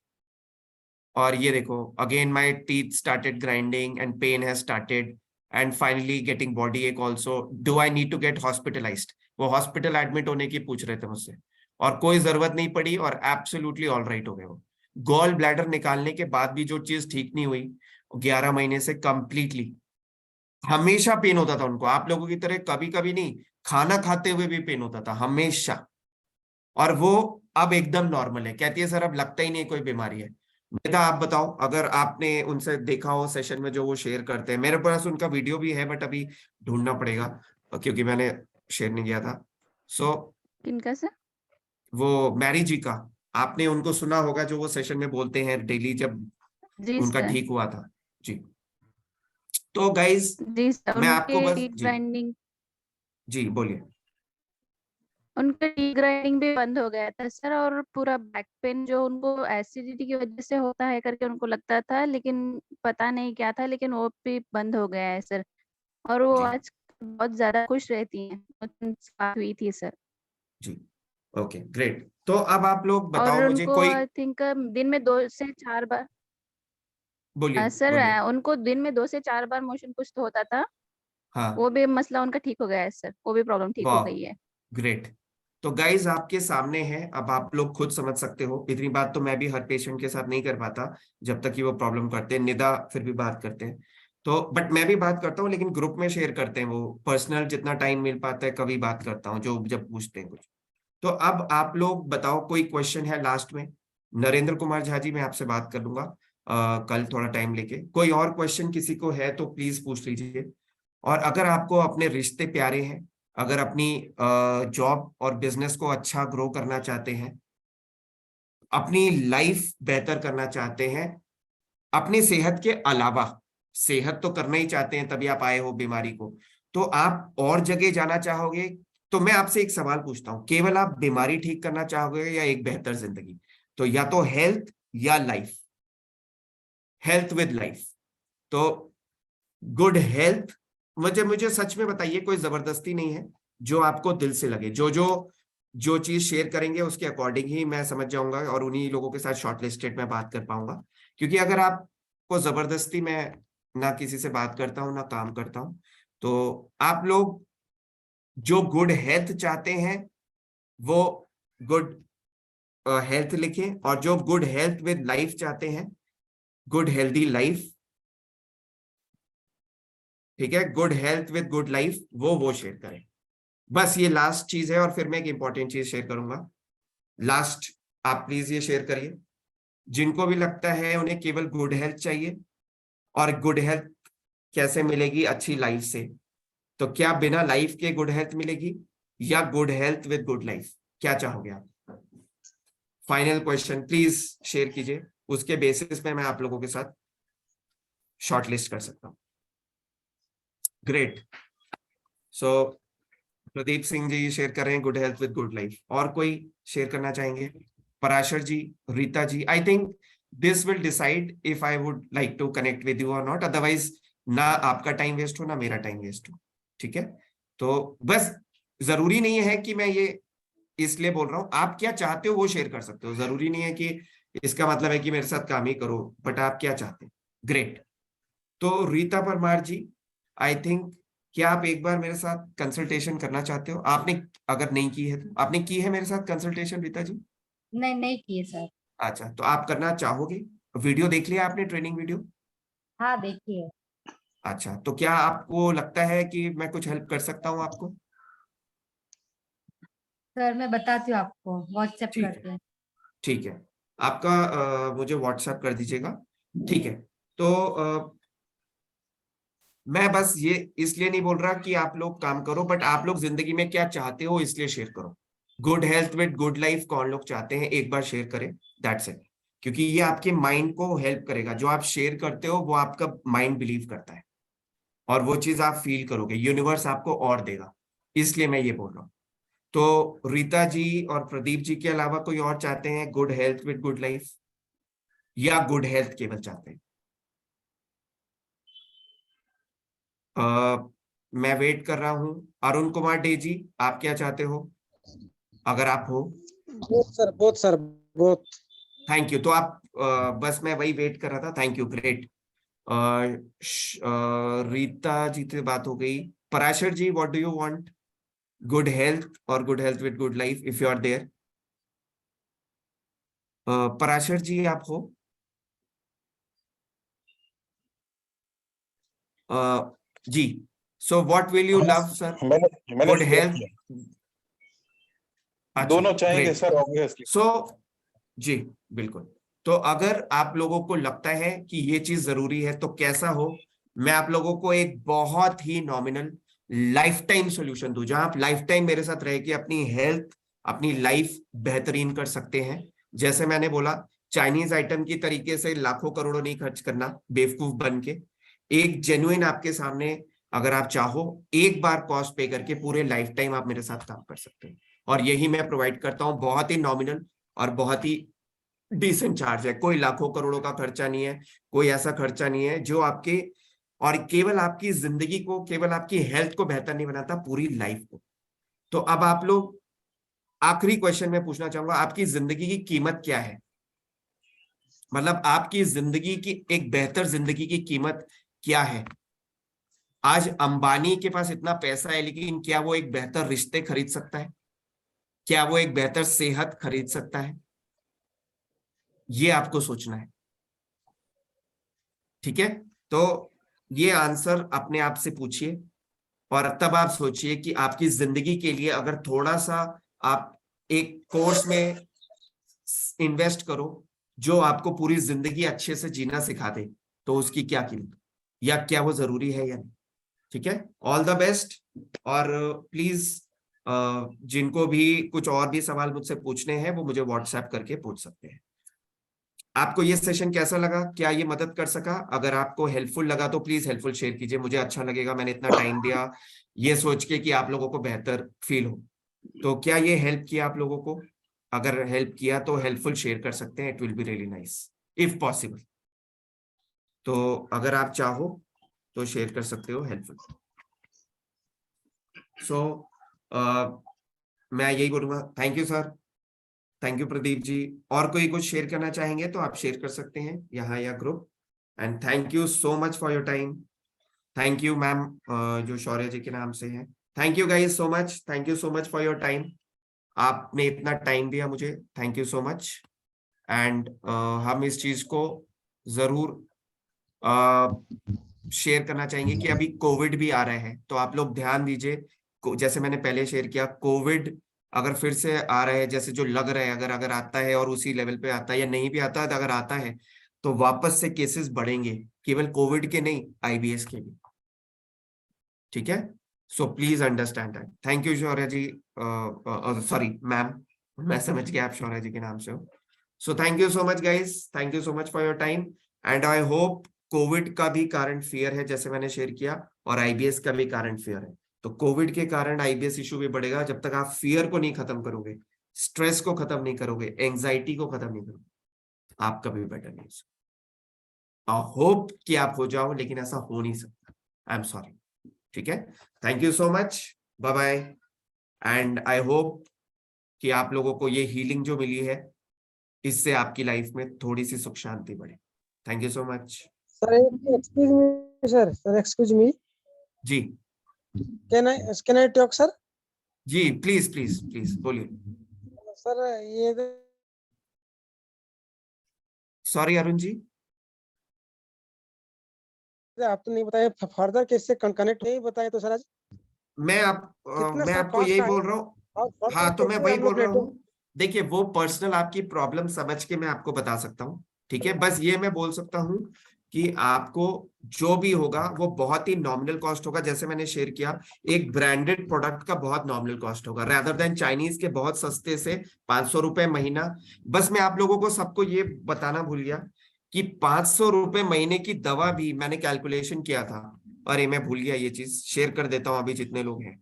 और ये देखो, again my teeth started grinding and pain has started, and finally getting body ache also. Do I need to get hospitalised? वो हॉस्पिटल एडमिट होने की पूछ रहे थे मुझसे, और कोई जरूरत नहीं पड़ी, और एब्सोल्युटली ऑल राइट हो गए वो। गॉल ब्लैडर निकालने के बाद भी जो चीज ठीक नहीं हुई, 11 महीने से कंप्लीटली हमेशा पेन होता था उनको, आप लोगों की तरह कभी कभी नहीं, खाना खाते हुए भी पेन होता था हमेशा। और वो अब एकदम नॉर्मल है, कहती है सर अब लगता ही नहीं कोई बीमारी है। बेटा आप बताओ, अगर आपने उनसे देखा हो सेशन में जो वो शेयर करते हैं, मेरे पास उनका वीडियो भी है बट अभी ढूंढना पड़ेगा क्योंकि मैंने शेयर नहीं किया था। सो किनका सर? वो मैरी जी का, आपने उनको सुना होगा जो वो सेशन में बोलते हैं डेली, जब जी उनका सर। ठीक हुआ था। जी, तो गाइज जी सर, मैं आपको उनके बस, टीथ जी ग्राइंडिंग जी बोलिए। उनका टीथ ग्राइंडिंग भी बंद हो गया था सर, और पूरा बैक पेन जो उनको एसिडिटी की वजह से होता है करके उनको लगता था, लेकिन पता नहीं क्या था, लेकिन वो भी बंद हो गया है सर। और वो जी आज बहुत ज्यादा खुश रहती हैं, उनसे बात हुई थी सर। जी, ओके ग्रेट। तो अब आप लोग और बताओ मुझे उनको कोई, आई थिंक दिन में 2 से 4 बार, बोलिए सर बोलिए। उनको दिन में 2 से 4 बार मोशन कुछ तो होता था, हाँ, वो भी मसला उनका ठीक हो गया है सर, वो भी प्रॉब्लम ठीक हो वाह, गई है। ग्रेट। तो गाइज आपके सामने है, अब आप लोग खुद समझ सकते हो। इतनी बात तो मैं भी हर पेशेंट के साथ नहीं कर पाता जब तक कि वो प्रॉब्लम करते हैं, निदा फिर भी बात करते हैं, तो बट मैं भी बात करता हूँ, लेकिन ग्रुप में शेयर करते हैं वो, पर्सनल जितना टाइम मिल पाता है कभी बात करता हूँ जो जब पूछते हैं कुछ। तो अब आप लोग बताओ, कोई क्वेश्चन है लास्ट में? नरेंद्र कुमार झा जी, मैं आपसे बात कर लूंगा कल थोड़ा टाइम लेके। कोई और क्वेश्चन किसी को है तो प्लीज पूछ लीजिए। और अगर आपको अपने रिश्ते प्यारे हैं, अगर अपनी जॉब और बिजनेस को अच्छा ग्रो करना चाहते हैं, अपनी लाइफ बेहतर करना चाहते हैं, अपनी सेहत के अलावा, सेहत तो करना ही चाहते हैं तभी आप आए हो बीमारी को, तो आप और जगह जाना चाहोगे, तो मैं आपसे एक सवाल पूछता हूं, केवल आप बीमारी ठीक करना चाहोगे या एक बेहतर जिंदगी? तो या तो हेल्थ या लाइफ, हेल्थ विद लाइफ। तो गुड हेल्थ, मुझे सच में बताइए, कोई जबरदस्ती नहीं है, जो आपको दिल से लगे, जो चीज शेयर करेंगे उसके अकॉर्डिंग ही मैं समझ जाऊंगा और उन्हीं लोगों के साथ शॉर्टलिस्टेड में बात कर पाऊंगा। क्योंकि अगर आपको जबरदस्ती, मैं ना किसी से बात करता हूं ना काम करता हूं, तो आप लोग जो गुड हेल्थ चाहते हैं वो गुड हेल्थ लिखें, और जो गुड हेल्थ विद लाइफ चाहते हैं, गुड हेल्दी लाइफ, ठीक है, good health with good life, वो शेयर करें। बस ये लास्ट चीज है, और फिर मैं एक इंपॉर्टेंट चीज शेयर करूंगा लास्ट। आप प्लीज ये शेयर करिए, जिनको भी लगता है उन्हें केवल गुड हेल्थ चाहिए, और गुड हेल्थ कैसे मिलेगी अच्छी लाइफ से, तो क्या बिना लाइफ के गुड हेल्थ मिलेगी या good health with good life, क्या चाहोगे आप? फाइनल क्वेश्चन प्लीज शेयर कीजिए, उसके बेसिस पे मैं आप लोगों के साथ शॉर्टलिस्ट कर सकता हूं। Great. So Pradeep Singh ji share कर रहे हैं good health with good life. और कोई शेयर करना चाहेंगे? Parashar ji, Rita ji, I think this will decide if I would like to connect with you or not, otherwise ना आपका टाइम वेस्ट हो ना मेरा टाइम वेस्ट हो, ठीक है? तो बस जरूरी नहीं है कि मैं ये इसलिए बोल रहा हूं, आप क्या चाहते हो वो शेयर कर सकते हो, जरूरी नहीं है कि इसका मतलब है कि मेरे साथ काम ही करो, बट आप क्या चाहते हैं। ग्रेट। तो रीता परमार जी, आई थिंक क्या आप एक बार मेरे साथ कंसल्टेशन करना चाहते हो? आपने अगर नहीं की है तो, आपने की है मेरे साथ कंसल्टेशन रीता जी? नहीं किए सर। अच्छा, तो आप करना चाहोगे? वीडियो देख लिया आपने, ट्रेनिंग वीडियो? हाँ देखिए। अच्छा, तो क्या आपको लगता है कि मैं कुछ हेल्प कर सकता हूँ आपको? सर मैं बताती हूँ आपको, व्हाट्सएप ठीक करते है, हैं। ठीक है, आपका मुझे व्हाट्सएप कर दीजिएगा, ठीक है? तो मैं बस ये इसलिए नहीं बोल रहा कि आप लोग काम करो, बट आप लोग जिंदगी में क्या चाहते हो इसलिए शेयर करो। Good health with good life कौन लोग चाहते हैं, एक बार शेयर करें, दैट्स इट। क्योंकि ये आपके माइंड को हेल्प करेगा, जो आप शेयर करते हो वो आपका माइंड बिलीव करता है, और वो चीज आप फील करोगे, यूनिवर्स आपको और देगा, इसलिए मैं ये बोल रहा हूँ। तो रीता जी और प्रदीप जी के अलावा कोई और चाहते हैं good health with good life, या गुड हेल्थ केवल चाहते हैं? मैं वेट कर रहा हूं। अरुण कुमार डे जी, आप क्या चाहते हो, अगर आप हो? Both sir both. Thank you. तो आप बस मैं वही वेट कर रहा था, thank you, great. Rita ji से बात हो गई। Parashar ji, what do you want, good health और good health with good life, if you are there? Parashar ji आप हो? जी, so what will you love sir? मैंने गुड शेयर हेल्थ? किया। दोनों चाहेंगे सर, ऑब्वियसली। सो जी बिल्कुल। तो अगर आप लोगों को लगता है कि ये चीज जरूरी है तो कैसा हो, मैं आप लोगों को एक बहुत ही नॉमिनल लाइफ टाइम सोल्यूशन दूं, जहां आप लाइफ टाइम मेरे साथ रह के अपनी हेल्थ, अपनी लाइफ बेहतरीन कर सकते हैं। जैसे मैंने बोला, चाइनीज आइटम की तरीके से लाखों करोड़ों नहीं खर्च करना बेवकूफ बन के, एक जेन्युइन आपके सामने, अगर आप चाहो एक बार कॉस्ट पे करके पूरे लाइफ टाइम आप मेरे साथ काम कर सकते हैं, और यही मैं प्रोवाइड करता हूं, बहुत ही नॉमिनल और बहुत ही डिसेंट चार्ज है। कोई लाखों करोड़ों का खर्चा नहीं है, कोई ऐसा खर्चा नहीं है जो आपके, और केवल आपकी जिंदगी को, केवल आपकी हेल्थ को बेहतर नहीं बनाता, पूरी लाइफ को। तो अब आप लोग, आखिरी क्वेश्चन में पूछना चाहूंगा, आपकी जिंदगी की कीमत क्या है? मतलब आपकी जिंदगी की, एक बेहतर जिंदगी की कीमत क्या है? आज अंबानी के पास इतना पैसा है, लेकिन क्या वो एक बेहतर रिश्ते खरीद सकता है? क्या वो एक बेहतर सेहत खरीद सकता है? ये आपको सोचना है, ठीक है? तो ये आंसर अपने आप से पूछिए, और तब आप सोचिए कि आपकी जिंदगी के लिए अगर थोड़ा सा आप एक कोर्स में इन्वेस्ट करो जो आपको पूरी जिंदगी अच्छे से जीना सिखा दे, तो उसकी क्या कीमत, या क्या वो जरूरी है या नहीं? ठीक है, ऑल द बेस्ट। और प्लीज जिनको भी कुछ और भी सवाल मुझसे पूछने हैं वो मुझे व्हाट्सएप करके पूछ सकते हैं। आपको ये सेशन कैसा लगा, क्या ये मदद कर सका? अगर आपको हेल्पफुल लगा तो प्लीज हेल्पफुल शेयर कीजिए, मुझे अच्छा लगेगा, मैंने इतना टाइम दिया ये सोच के कि आप लोगों को बेहतर फील हो। तो क्या ये हेल्प किया आप लोगों को? अगर हेल्प किया तो हेल्पफुल शेयर कर सकते हैं, it will be really nice if possible. तो अगर आप चाहो तो शेयर कर सकते हो हेल्पफुल। सो मैं यही बोलूंगा, thank you sir, thank you Pradeep ji. और कोई कुछ शेयर करना चाहेंगे तो आप शेयर कर सकते हैं यहाँ या group. And thank you so much for your time. Thank you ma'am जो शौर्य जी के नाम से है। Thank you guys so much, thank you so much for your time. आपने इतना टाइम दिया मुझे, thank you so much. And हम इस चीज को जरूर शेयर करना चाहेंगे कि अभी कोविड भी आ रहा है, तो आप लोग ध्यान दीजिए। जैसे मैंने पहले शेयर किया, कोविड अगर फिर से आ रहा है, जैसे जो लग रहा है, अगर आता है और उसी लेवल पे आता है या नहीं भी आता है, तो अगर आता है तो वापस से केसेस बढ़ेंगे, केवल कोविड के नहीं, आईबीएस के भी। ठीक है, so please understand that. Thank you Shaurya ji, sorry ma'am, मैं समझ गया आप शौर्य जी के नाम से हो। So thank you so much guys, thank you so much for your time. And I hope Covid का भी करंट फियर है जैसे मैंने शेयर किया, और आईबीएस का भी करंट फियर है। तो कोविड के कारण आईबीएस इशू भी बढ़ेगा, जब तक आप फियर को नहीं खत्म करोगे, स्ट्रेस को खत्म नहीं करोगे, एंजाइटी को खत्म नहीं करोगे, आप कभी बेटर नहीं हो सकते। आई होप कि आप हो जाओ, लेकिन ऐसा हो नहीं सकता, आई एम सॉरी। ठीक है, thank you so much, bye bye. And I hope कि आप लोगों को ये हीलिंग जो मिली है, इससे आपकी लाइफ में थोड़ी सी सुख शांति बढ़े। Thank you so much sir. Excuse me sir, excuse me, जी। Can I talk sir? जी प्लीज प्लीज प्लीज बोलिए। सर ये सॉरी अरुण जी, आप तो नहीं बताए, फर्दर कैसे कनेक्ट नहीं बताए तो सर आज मैं आपको कॉस्ट यही आएगा बोल रहा हूँ। और हाँ, तो मैं कैसे वही हम लोग बोल रहा नेटवर्क। हूँ। देखिए, वो पर्सनल आपकी प्रॉब्लम समझ के मैं आपको बता सकता हूँ, ठीक है। बस ये मैं बोल सकता हूँ कि आपको जो भी होगा वो बहुत ही नॉमिनल कॉस्ट होगा। जैसे मैंने शेयर किया, एक ब्रांडेड प्रोडक्ट का बहुत नॉमिनल कॉस्ट होगा, रादर देन चाइनीज के बहुत सस्ते से 500 रुपए महीना। बस मैं आप लोगों को सबको ये बताना भूल गया कि 500 रुपए महीने की दवा भी मैंने कैलकुलेशन किया था। अरे मैं भूल गया, ये चीज शेयर कर देता हूँ अभी जितने लोग हैं,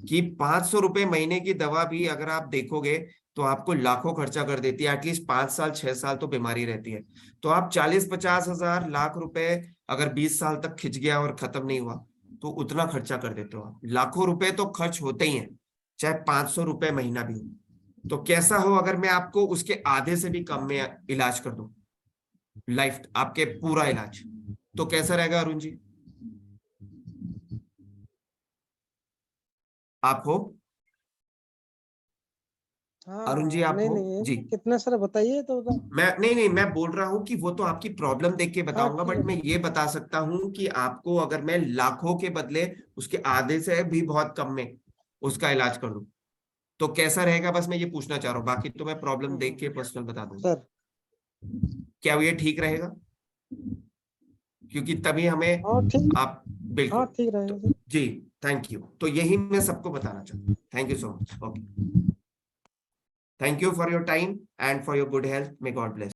कि 500 रुपए महीने की दवा भी अगर आप देखोगे तो आपको लाखों खर्चा कर देती है। एटलीस्ट 5 साल 6 साल तो बीमारी रहती है। तो आप 40-50 हजार लाख रुपए अगर 20 साल तक खिंच गया और खत्म नहीं हुआ, तो उतना खर्चा कर देते हो आप। लाखों रुपए तो खर्च होते ही हैं, चाहे 500 रुपए महीना भी हो। तो कैसा हो अगर मैं आपको उसके आधे से भी कम में इलाज कर दूं, लाइफ आपके पूरा इलाज, तो कैसा रहेगा अरुण जी? आप हो अरुण जी? आप नहीं हो नहीं जी? कितना सर बताइए तो मैं नहीं, मैं बोल रहा हूं कि वो तो आपकी प्रॉब्लम देख के बताऊंगा, ठीक बट है। मैं ये बता सकता हूं कि आपको अगर मैं लाखों के बदले उसके आधे से भी बहुत कम में उसका इलाज कर दूं, तो कैसा रहेगा? बस मैं ये पूछना चाह रहा हूँ, बाकी तो मैं प्रॉब्लम देख के पर्सनल बता दूंगा। सर क्या ये ठीक रहेगा? क्योंकि तभी हमें ठीक। आप बिल्कुल ठीक तो, रहेगा सर। Ji thank you. तो यही मैं सबको बताना चाहता हूँ। Thank you so much. Okay, thank you for your time and for your good health. May God bless.